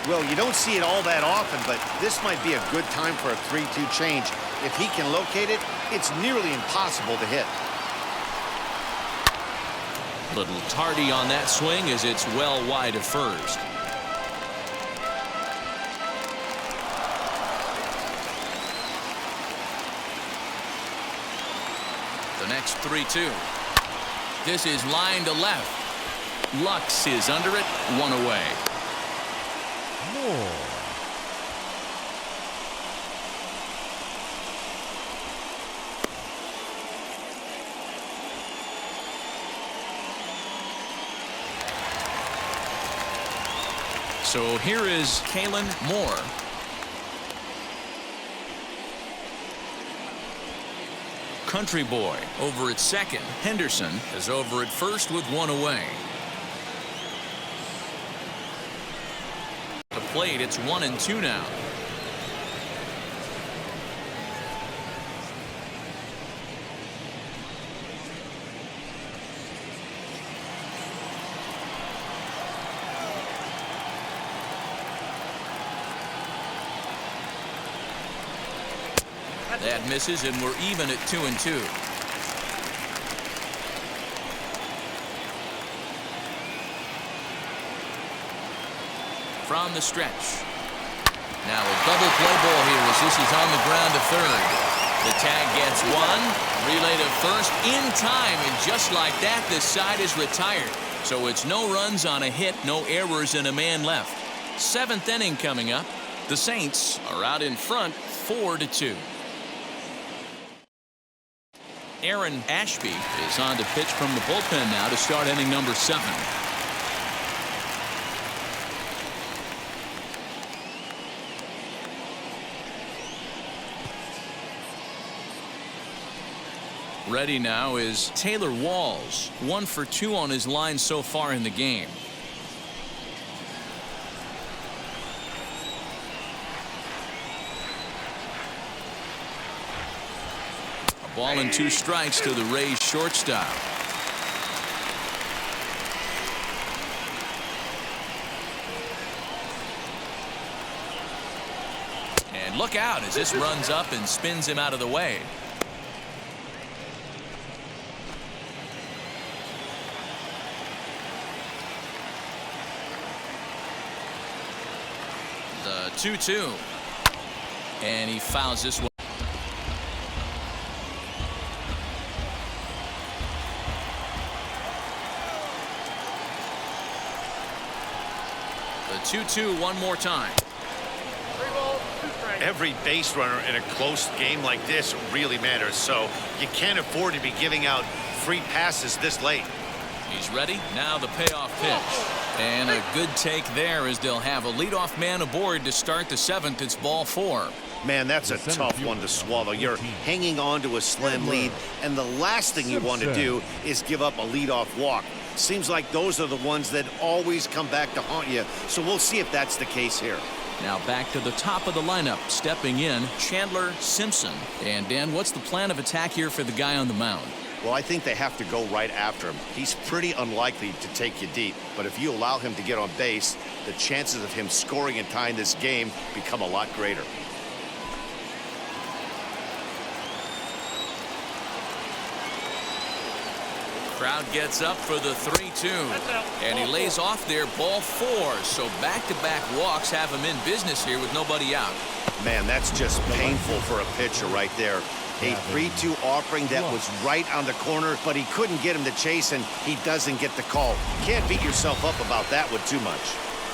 Well, you don't see it all that often, but this might be a good time for a 3-2 change. If he can locate it, it's nearly impossible to hit. Little tardy on that swing as it's well wide of first. The next 3-2. This is line to left. Lux is under it, 1 away. More. So here is Kalen Moore. Country Boy over at second. Henderson is over at first with 1 away. The plate, it's 1-2 now. That misses, and we're even at 2-2. From the stretch. Now a double play ball here as this is on the ground to third. The tag gets 1. Relay to first in time, and just like that, this side is retired. So it's no runs on a hit, no errors, and a man left. 7th inning coming up. The Saints are out in front, 4-2. Aaron Ashby is on to pitch from the bullpen now to start inning number 7. Ready now is Taylor Walls, 1 for 2 on his line so far in the game. A ball and 2 strikes to the Rays shortstop. And look out as this runs up and spins him out of the way. The 2-2. And he fouls this one. The 2-2 one more time. Every base runner in a close game like this really matters, so you can't afford to be giving out free passes this late. He's ready. Now the payoff pitch. And a good take there as they'll have a leadoff man aboard to start the 7th. It's ball 4. Man, that's a tough one to swallow. You're hanging on to a slim lead, and the last thing you want to do is give up a leadoff walk. Seems like those are the ones that always come back to haunt you, so we'll see if that's the case here. Now back to the top of the lineup. Stepping in, Chandler Simpson. And Dan, what's the plan of attack here for the guy on the mound? Well, I think they have to go right after him. He's pretty unlikely to take you deep, but if you allow him to get on base, the chances of him scoring and tying this game become a lot greater. Crowd gets up for the 3-2, and he lays off there, ball 4. So back-to-back walks have him in business here with nobody out. Man, that's just painful for a pitcher right there. A 3-2 offering that was right on the corner, but he couldn't get him to chase, and he doesn't get the call. Can't beat yourself up about that one too much.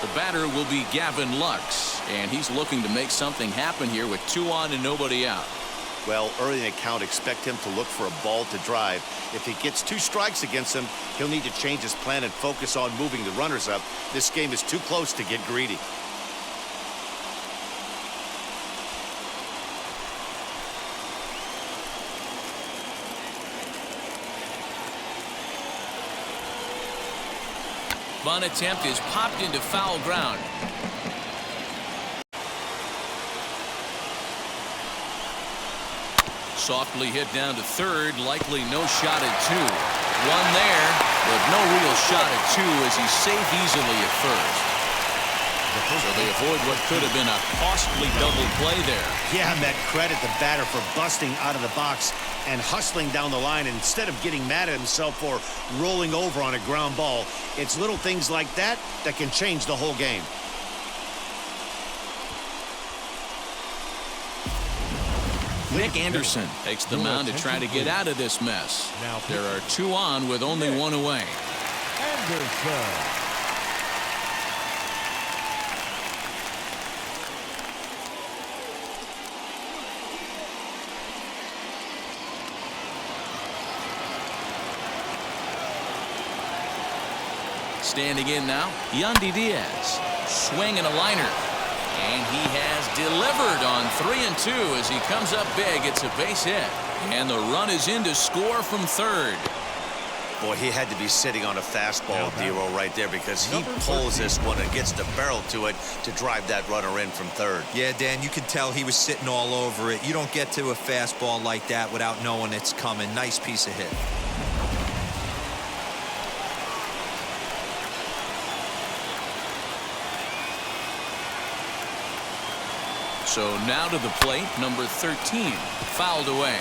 The batter will be Gavin Lux, and he's looking to make something happen here with 2 on and nobody out. Well, early in the count, expect him to look for a ball to drive. If he gets 2 strikes against him, he'll need to change his plan and focus on moving the runners up. This game is too close to get greedy. Bunt attempt is popped into foul ground. Softly hit down to third, likely no shot at 2. One there, but no real shot at 2 as he's safe easily at first. So they avoid what could have been a costly double play there. Yeah, Met, credit the batter for busting out of the box and hustling down the line instead of getting mad at himself for rolling over on a ground ball. It's little things like that that can change the whole game. Nick Anderson takes the mound to try to get out of this mess. There are 2 on with only 1 away. Anderson. Standing in now, Yandy Diaz. Swing and a liner. And he has delivered on 3-2 as he comes up big. It's a base hit. And the run is in to score from third. Boy, he had to be sitting on a fastball, Dero, right there, because he pulls this one and gets the barrel to it to drive that runner in from third. Yeah, Dan, you can tell he was sitting all over it. You don't get to a fastball like that without knowing it's coming. Nice piece of hit. So now to the plate, number 13, fouled away.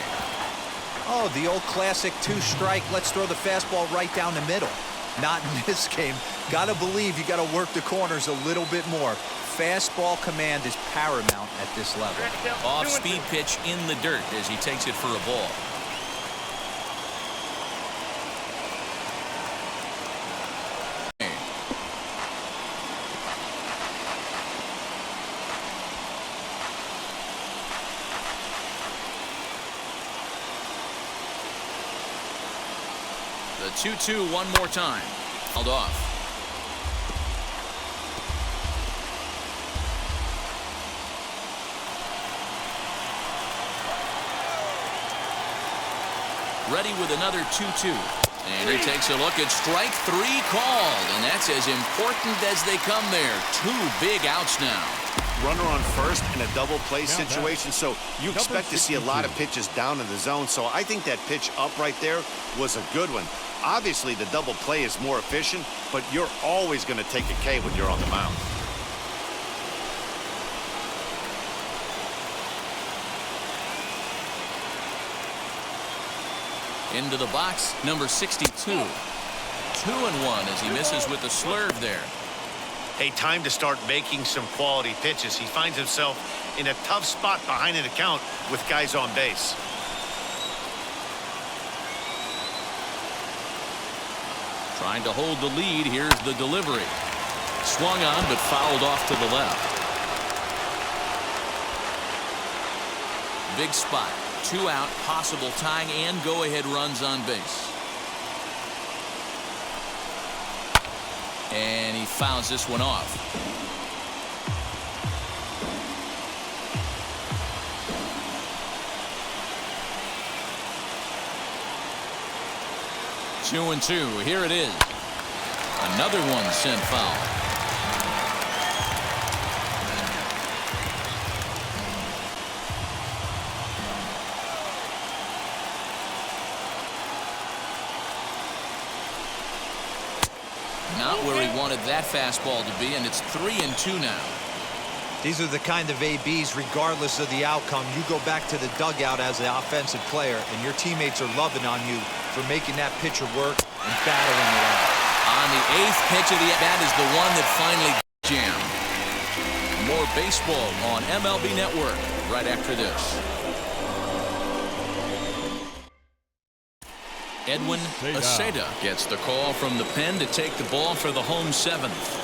Oh, the old classic 2-strike. Let's throw the fastball right down the middle. Not in this game. Gotta believe you gotta work the corners a little bit more. Fastball command is paramount at this level. Off-speed pitch in the dirt as he takes it for a ball. The 2-2 one more time. Held off. Ready with another 2-2. And he takes a look at strike 3 called. And that's as important as they come there. 2 big outs now. Runner on first in a double play situation, so you expect to see a lot of pitches down in the zone. So I think that pitch up right there was a good one. Obviously, the double play is more efficient, but you're always going to take a K when you're on the mound. Into the box, number 62. 2-1 as he misses with the slurve there. Hey, time to start making some quality pitches. He finds himself in a tough spot behind an account with guys on base. Trying to hold the lead. Here's the delivery. Swung on, but fouled off to the left. Big spot. 2 out, possible tying and go-ahead runs on base. And he fouls this one off. Two and two. Here it is. Another one sent foul. where he wanted that fastball to be, and it's 3-2 now. These are the kind of ABs, regardless of the outcome, you go back to the dugout as an offensive player, and your teammates are loving on you for making that pitcher work and battling it out. On the 8th pitch of the at-bat is the one that finally jammed. More baseball on MLB Network right after this. Edwin Aceda gets the call from the pen to take the ball for the home 7th.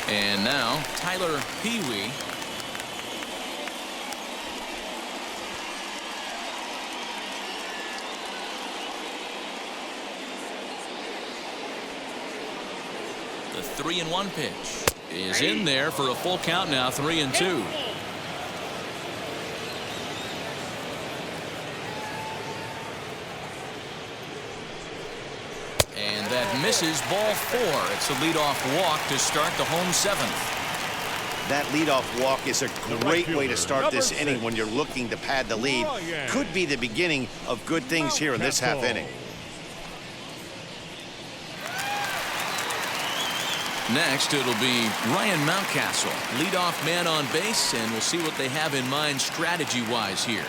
And now Tyler Pee-wee. The 3-1 pitch is in there for a full count now, 3-2. And that misses, ball 4. It's a leadoff walk to start the home 7th. That leadoff walk is a great way to start this inning when you're looking to pad the lead. Could be the beginning of good things here in this half inning. Next, it'll be Ryan Mountcastle, leadoff man on base, and we'll see what they have in mind strategy-wise here.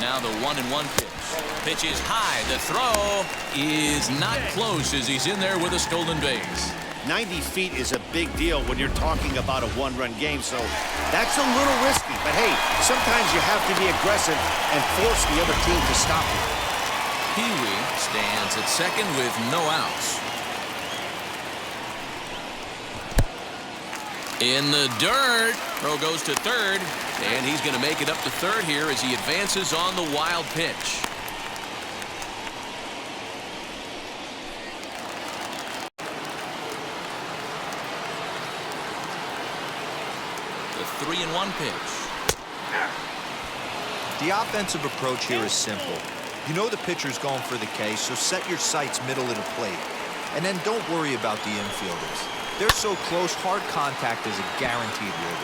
Now the 1-1 pitch. Pitch is high. The throw is not close as he's in there with a stolen base. 90 feet is a big deal when you're talking about a one-run game, so that's a little risky. But hey, sometimes you have to be aggressive and force the other team to stop you. Pee-wee stands at second with no outs. In the dirt. Throw goes to third, and he's going to make it up to third here as he advances on the wild pitch. The 3-1 pitch. The offensive approach here is simple. You know the pitcher's going for the K, so set your sights middle of the plate. And then don't worry about the infielders. They're so close, hard contact is a guaranteed win.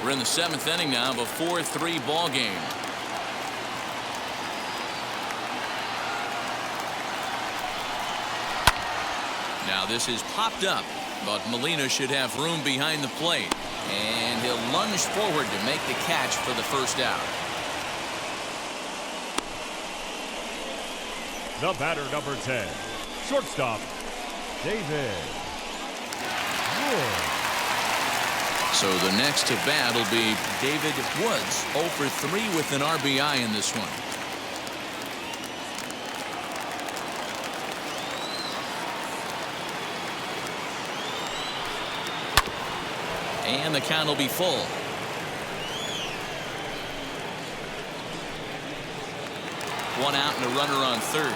We're in the 7th inning now of a 4-3 ball game. Now this is popped up, but Molina should have room behind the plate. And he'll lunge forward to make the catch for the first out. The batter, number 10, shortstop, David Wood. So the next to bat will be David Woods, 0 for 3 with an RBI in this one. And the count will be full. One out and a runner on third.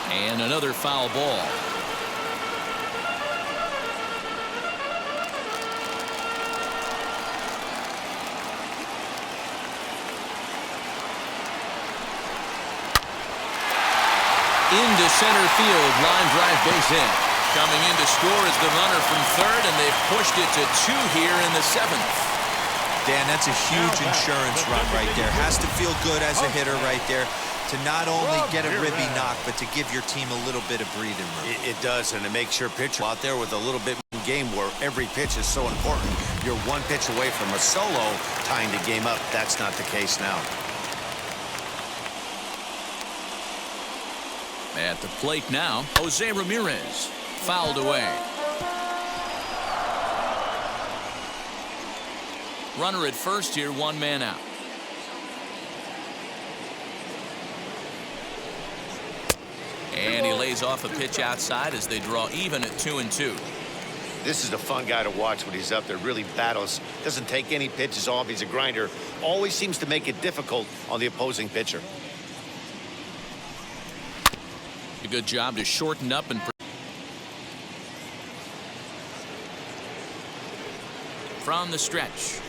And another foul ball. Into center field, line drive, base hit. Coming in to score is the runner from third, and they've pushed it to 2 here in the 7th. Dan, that's a huge insurance run right there. Has to feel good as a hitter right there to not only get a ribby knock, but to give your team a little bit of breathing room. It does, and it makes your pitcher out there with a little bit of game where every pitch is so important. You're one pitch away from a solo tying the game up. That's not the case now. At the plate now, Jose Ramirez fouled away. Runner at first here, 1 man out. And he lays off a pitch outside as they draw even at 2-2. This is a fun guy to watch when he's up there. Really battles. Doesn't take any pitches off. He's a grinder. Always seems to make it difficult on the opposing pitcher. A good job to shorten up and from the stretch.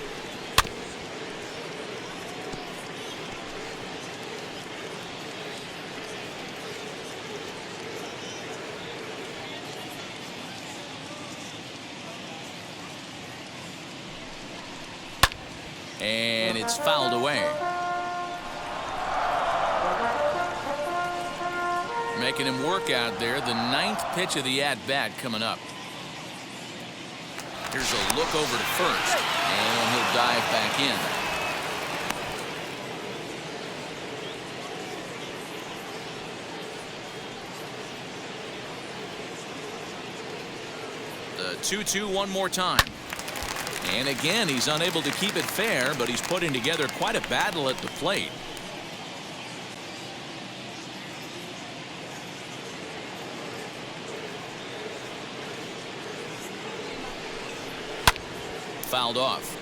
It's fouled away. Making him work out there. The 9th pitch of the at-bat coming up. Here's a look over to first, and he'll dive back in. The 2-2 one more time. And again, he's unable to keep it fair, but he's putting together quite a battle at the plate. Fouled off.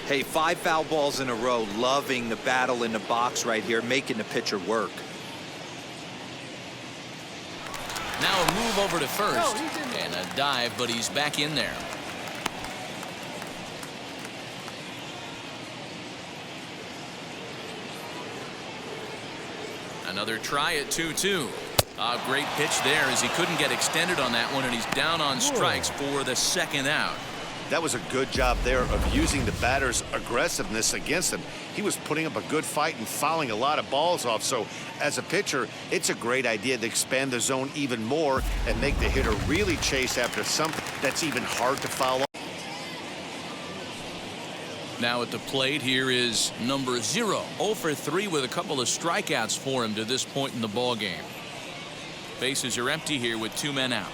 Hey, 5 foul balls in a row. Loving the battle in the box right here, making the pitcher work. Now a move over to first, and a dive, but he's back in there. Another try at 2-2. A great pitch there as he couldn't get extended on that one, and he's down on strikes for the 2nd out. That was a good job there of using the batter's aggressiveness against him. He was putting up a good fight and fouling a lot of balls off. So as a pitcher, it's a great idea to expand the zone even more and make the hitter really chase after something that's even hard to foul off. Now at the plate, here is number 0. 0 for 3 with a couple of strikeouts for him to this point in the ball game. Bases are empty here with 2 men out.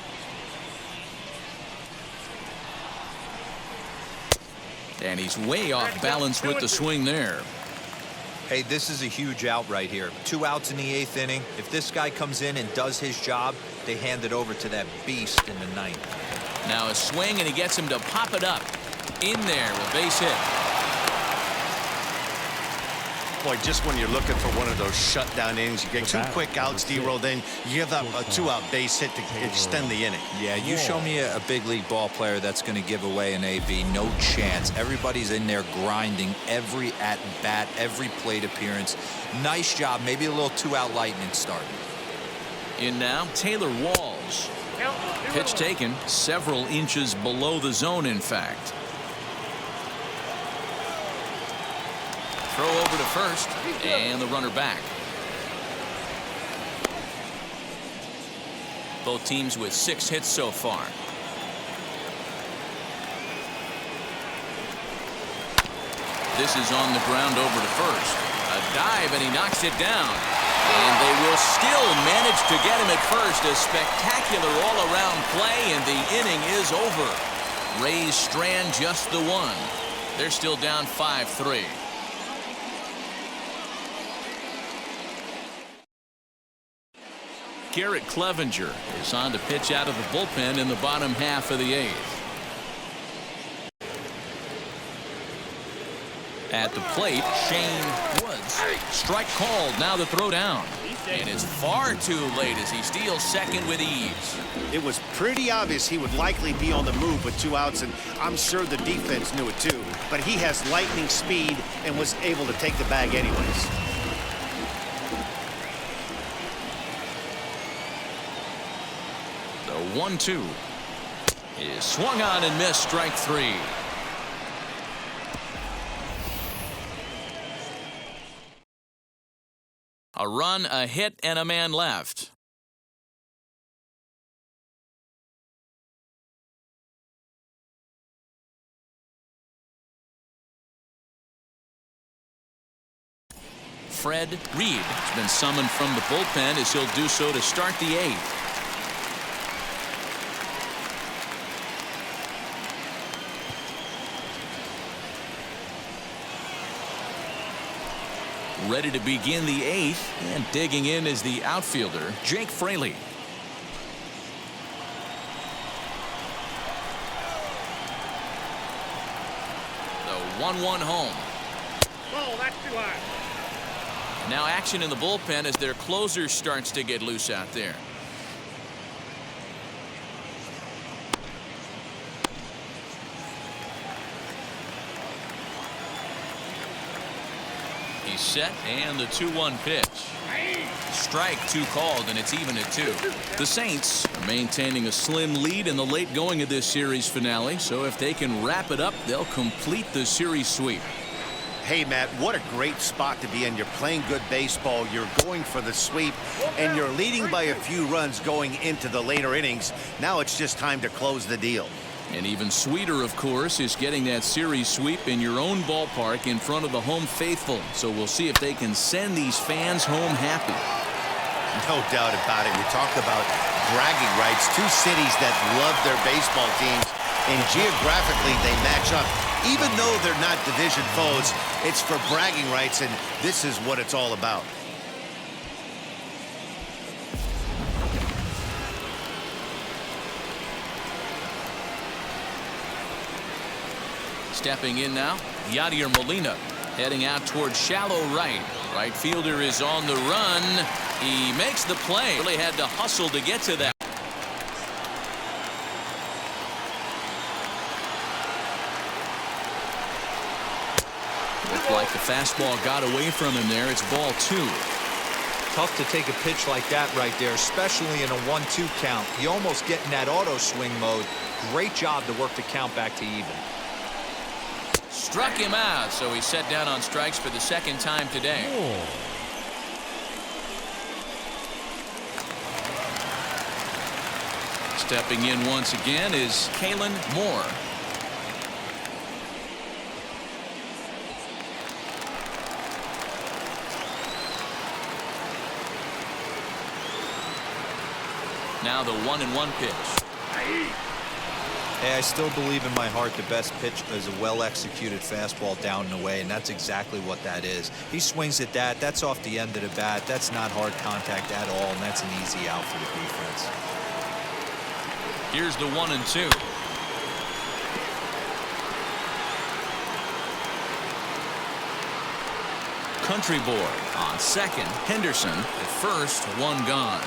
And he's way off balance with the swing there. Hey, this is a huge out right here. 2 outs in the 8th inning. If this guy comes in and does his job, they hand it over to that beast in the 9th. Now a swing, and he gets him to pop it up. In there, a base hit. Boy, just when you're looking for one of those shutdown innings, you get 2 quick outs, D-roll, then you give up a 2-out base hit to extend the inning. Yeah, you show me a big league ball player that's going to give away an AB. No chance. Everybody's in there grinding every at-bat, every plate appearance. Nice job. Maybe a little 2-out lightning start. In now, Taylor Walls. Pitch taken several inches below the zone, in fact. Throw over to first, and the runner back. Both teams with 6 hits so far. This is on the ground over to first. A dive, and he knocks it down. And they will still manage to get him at first. A spectacular all-around play, and the inning is over. Rays strand just the 1. They're still down 5-3. Garrett Clevenger is on to pitch out of the bullpen in the bottom half of the 8th. At the plate, Shane Woods. Strike called. Now the throw down. And it's far too late as he steals second with ease. It was pretty obvious he would likely be on the move with 2 outs, and I'm sure the defense knew it too. But he has lightning speed and was able to take the bag anyways. The 1-2 is swung on and missed. Strike 3. A run, a hit, and a man left. Fred Reed has been summoned from the bullpen as he'll do so to start the 8th. Ready to begin the 8th, and digging in is the outfielder, Jake Fraley. The 1-1 home. Oh, that's too high. Now action in the bullpen as their closer starts to get loose out there. He's set, and the 2-1 pitch. Strike two called, and it's even at 2. The Saints are maintaining a slim lead in the late going of this series finale, so if they can wrap it up, they'll complete the series sweep. Hey, Matt, what a great spot to be in. You're playing good baseball, you're going for the sweep, and you're leading by a few runs going into the later innings. Now it's just time to close the deal. And even sweeter, of course, is getting that series sweep in your own ballpark in front of the home faithful. So we'll see if they can send these fans home happy. No doubt about it. We talk about bragging rights. Two cities that love their baseball teams, and geographically they match up. Even though they're not division foes, it's for bragging rights, and this is what it's all about. Stepping in now, Yadier Molina heading out towards shallow right. Right fielder is on the run. He makes the play. Really had to hustle to get to that. Looked like the fastball got away from him there. It's ball 2. Tough to take a pitch like that right there, especially in a 1-2 count. You almost get in that auto swing mode. Great job to work the count back to even. Struck him out, so he's set down on strikes for the second time today. Stepping in once again is Kalen Moore. Now the 1-1 pitch. Hey, I still believe in my heart the best pitch is a well-executed fastball down and away, and that's exactly what that is. He swings at that. That's off the end of the bat. That's not hard contact at all, and that's an easy out for the defense. Here's the 1-2. Country Boy on second. Henderson at first. One gone.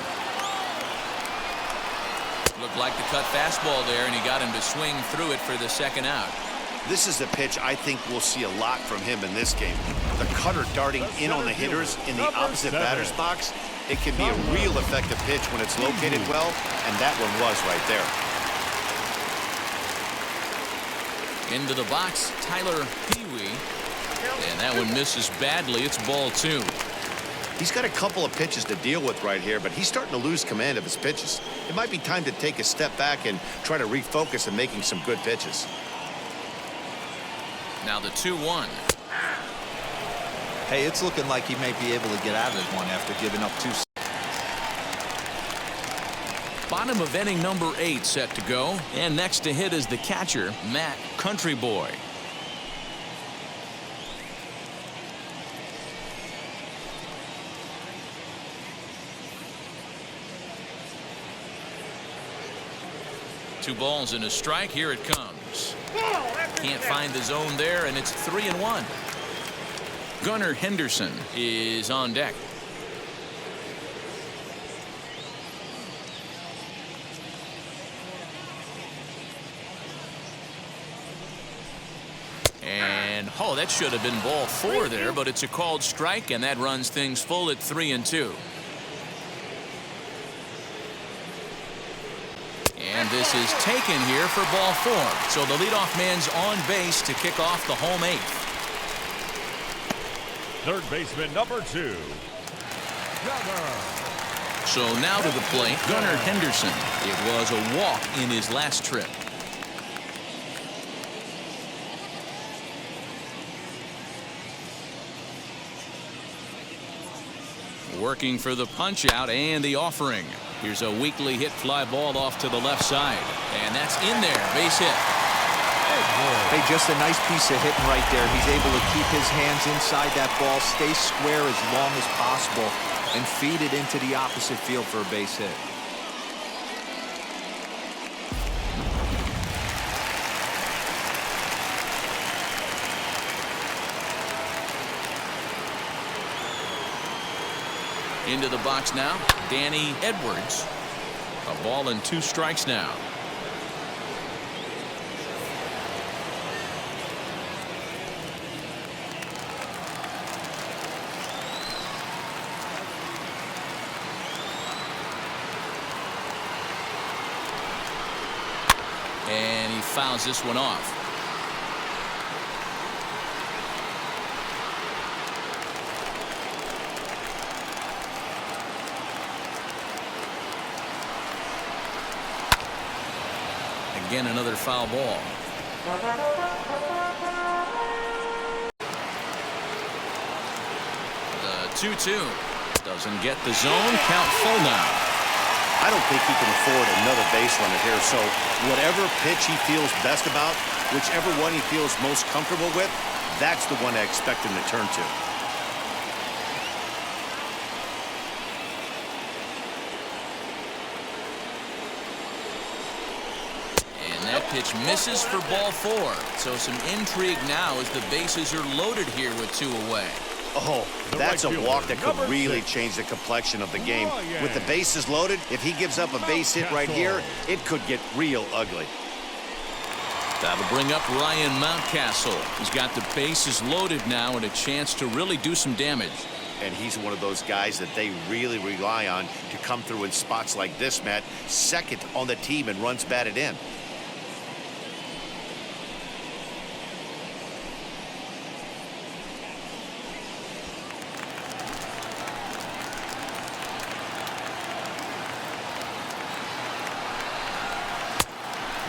Looked like the cut fastball there, and he got him to swing through it for the second out. This is a pitch I think we'll see a lot from him in this game. The cutter darting in on the hitters in the opposite batter's box. It can be a real effective pitch when it's located well, and that one was right there. Into the box, Tyler Pee-wee, and that one misses badly. It's ball 2. He's got a couple of pitches to deal with right here, but he's starting to lose command of his pitches. It might be time to take a step back and try to refocus on making some good pitches. Now the 2-1. Hey, it's looking like he may be able to get out of this one after giving up 2. Bottom of inning number 8 set to go, and next to hit is the catcher, Matt Country Boy. Two balls and a strike. Here it comes. Can't find the zone there, and it's 3-1. Gunnar Henderson is on deck. And oh, that should have been ball 4 there, but it's a called strike, and that runs things full at 3-2. And this is taken here for ball 4. So the leadoff man's on base to kick off the home 8th. Third baseman number 2. So now to the plate, Gunnar Henderson. It was a walk in his last trip. Working for the punch out and the offering. Here's a weakly hit fly ball off to the left side, and that's in there. Base hit. Hey, just a nice piece of hitting right there. He's able to keep his hands inside that ball, stay square as long as possible, and feed it into the opposite field for a base hit. Into the box now, Danny Edwards. A ball and 2 strikes now. he fouls this one off. Again, another foul ball. The 2-2 doesn't get the zone. Count full now. I don't think he can afford another base runner here, so whatever pitch he feels best about, whichever one he feels most comfortable with, that's the one I expect him to turn to. And that pitch misses for ball 4. So some intrigue now as the bases are loaded here with 2 away. Oh, that's a walk that could really change the complexion of the game. With the bases loaded, if he gives up a base hit right here, it could get real ugly. That'll bring up Ryan Mountcastle. He's got the bases loaded now and a chance to really do some damage. And he's one of those guys that they really rely on to come through in spots like this, Matt. Second on the team and runs batted in.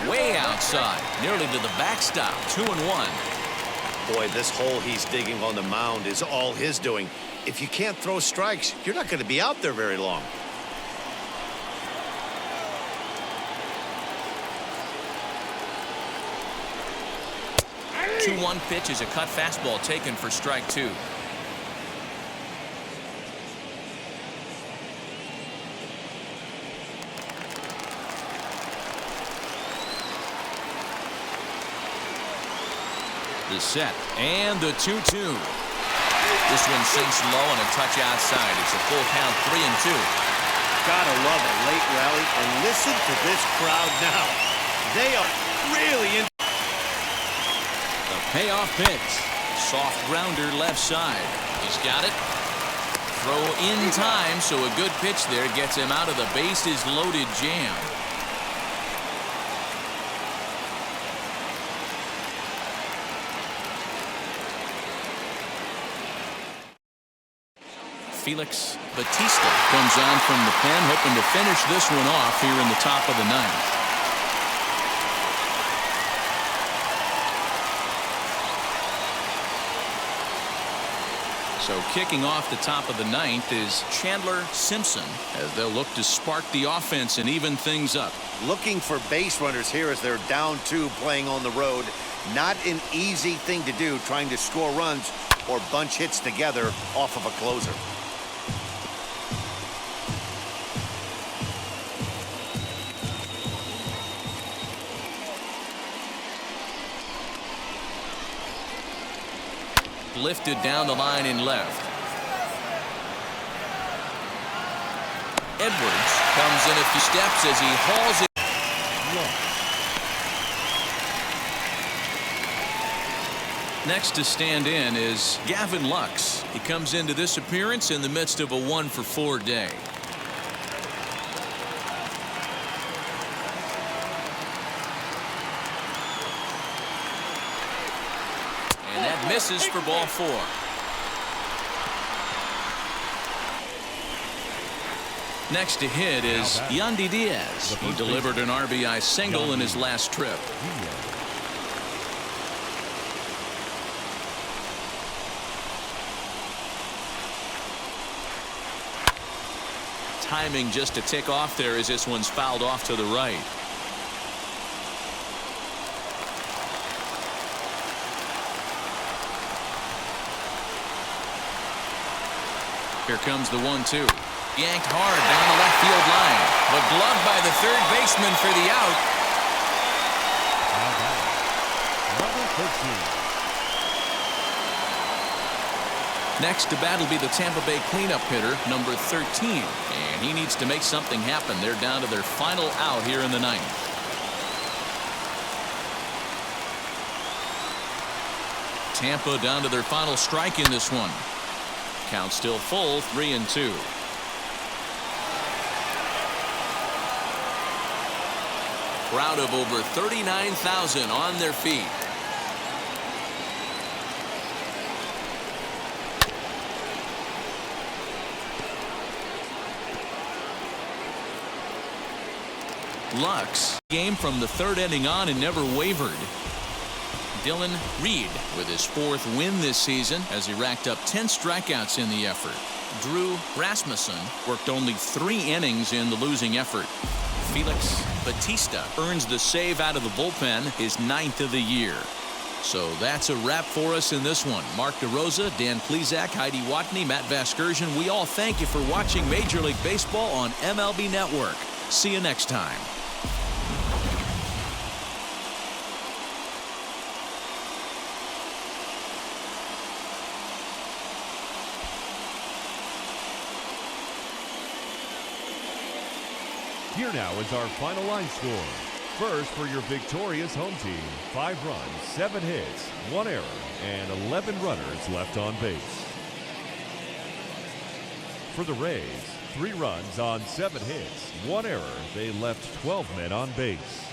Way outside, nearly to the backstop. 2-1. Boy, this hole he's digging on the mound is all his doing. If you can't throw strikes, you're not going to be out there very long. The 2-1 pitch is a cut fastball taken for strike 2. The set and the 2-2. This one sinks low and a touch outside. It's a full count, 3-2. Gotta love a late rally, and listen to this crowd now. They are really in. The payoff pitch. Soft grounder left side. He's got it. Throw in time, so a good pitch there gets him out of the bases loaded jam. Felix Batista comes on from the pen, hoping to finish this one off here in the top of the 9th. So kicking off the top of the 9th is Chandler Simpson as they'll look to spark the offense and even things up. Looking for base runners here as they're down 2 playing on the road. Not an easy thing to do, trying to score runs or bunch hits together off of a closer. Lifted down the line in left. Edwards comes in a few steps as he hauls it. Next to stand in is Gavin Lux. He comes into this appearance in the midst of a 1-for-4 day. And that misses for ball 4. Next to hit is Yandy Diaz. He delivered an RBI single in his last trip. Timing just to tick off there as this one's fouled off to the right. Here comes the 1-2. Yanked hard down the left field line, but gloved by the third baseman for the out. Number 13. Next to bat will be the Tampa Bay cleanup hitter, number 13. And he needs to make something happen. They're down to their final out here in the 9th. Tampa down to their final strike in this one. Count still full, 3-2. crowd of over 39,000 on their feet. Lux game from the third inning on and never wavered. Dylan Reed with his 4th win this season as he racked up 10 strikeouts in the effort. Drew Rasmussen worked only 3 innings in the losing effort. Felix Bautista earns the save out of the bullpen, his 9th of the year. So that's a wrap for us in this one. Mark DeRosa, Dan Plesac, Heidi Watney, Matt Vasgersian, we all thank you for watching Major League Baseball on MLB Network. See you next time. Here now is our final line score. First for your victorious home team, 5 runs, 7 hits, 1 error, and 11 runners left on base. For the Rays, 3 runs on 7 hits, 1 error. They left 12 men on base.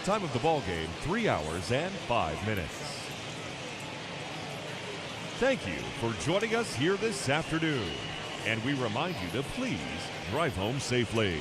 Time of the ball game, 3 hours and 5 minutes. Thank you for joining us here this afternoon. And we remind you to please drive home safely.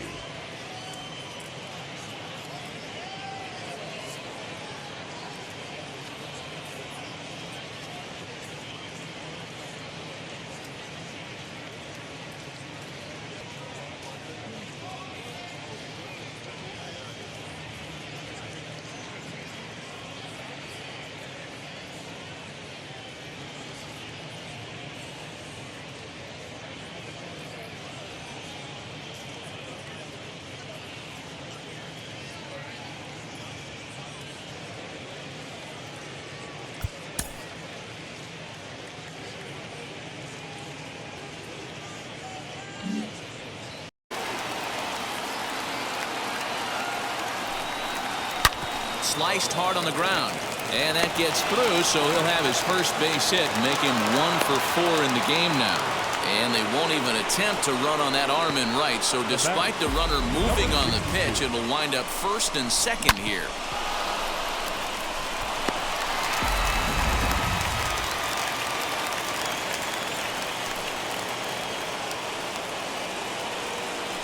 Sliced hard on the ground, and that gets through, so he'll have his first base hit, make him 1 for 4 in the game now. And they won't even attempt to run on that arm in right, so despite the runner moving on the pitch, it'll wind up first and second here.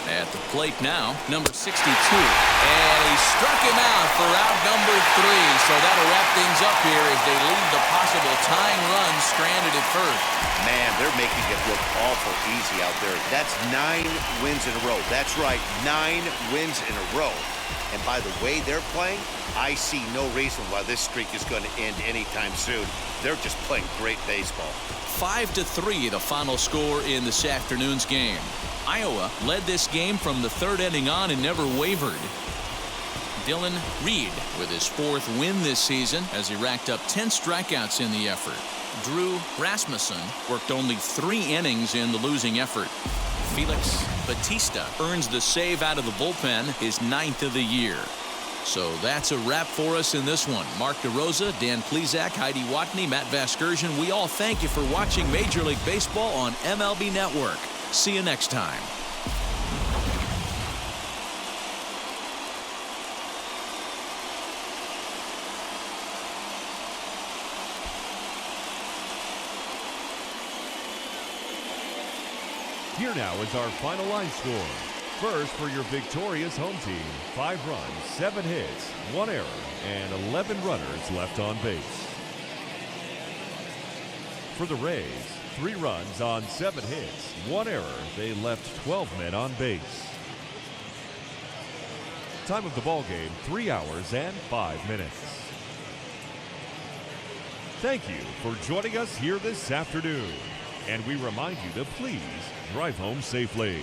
At the plate now, number 62. And he struck him out for out number 3. So that'll wrap things up here as they leave the possible tying run stranded at first. Man, they're making it look awful easy out there. That's 9 wins in a row. That's right, 9 wins in a row. And by the way they're playing, I see no reason why this streak is going to end anytime soon. They're just playing great baseball. 5-3 the final score in this afternoon's game. Iowa led this game from the third inning on and never wavered. Dylan Reed with his 4th win this season as he racked up 10 strikeouts in the effort. Drew Rasmussen worked only 3 innings in the losing effort. Felix Bautista earns the save out of the bullpen, his 9th of the year. So that's a wrap for us in this one. Mark DeRosa, Dan Plesac, Heidi Watney, Matt Vasgersian, we all thank you for watching Major League Baseball on MLB Network. See you next time. Here now is our final line score. First for your victorious home team, 5 runs, 7 hits, 1 error, and 11 runners left on base. For the Rays, 3 runs on 7 hits, 1 error. They left 12 men on base. Time of the ball game, 3 hours and 5 minutes. Thank you for joining us here this afternoon. And we remind you to please drive home safely.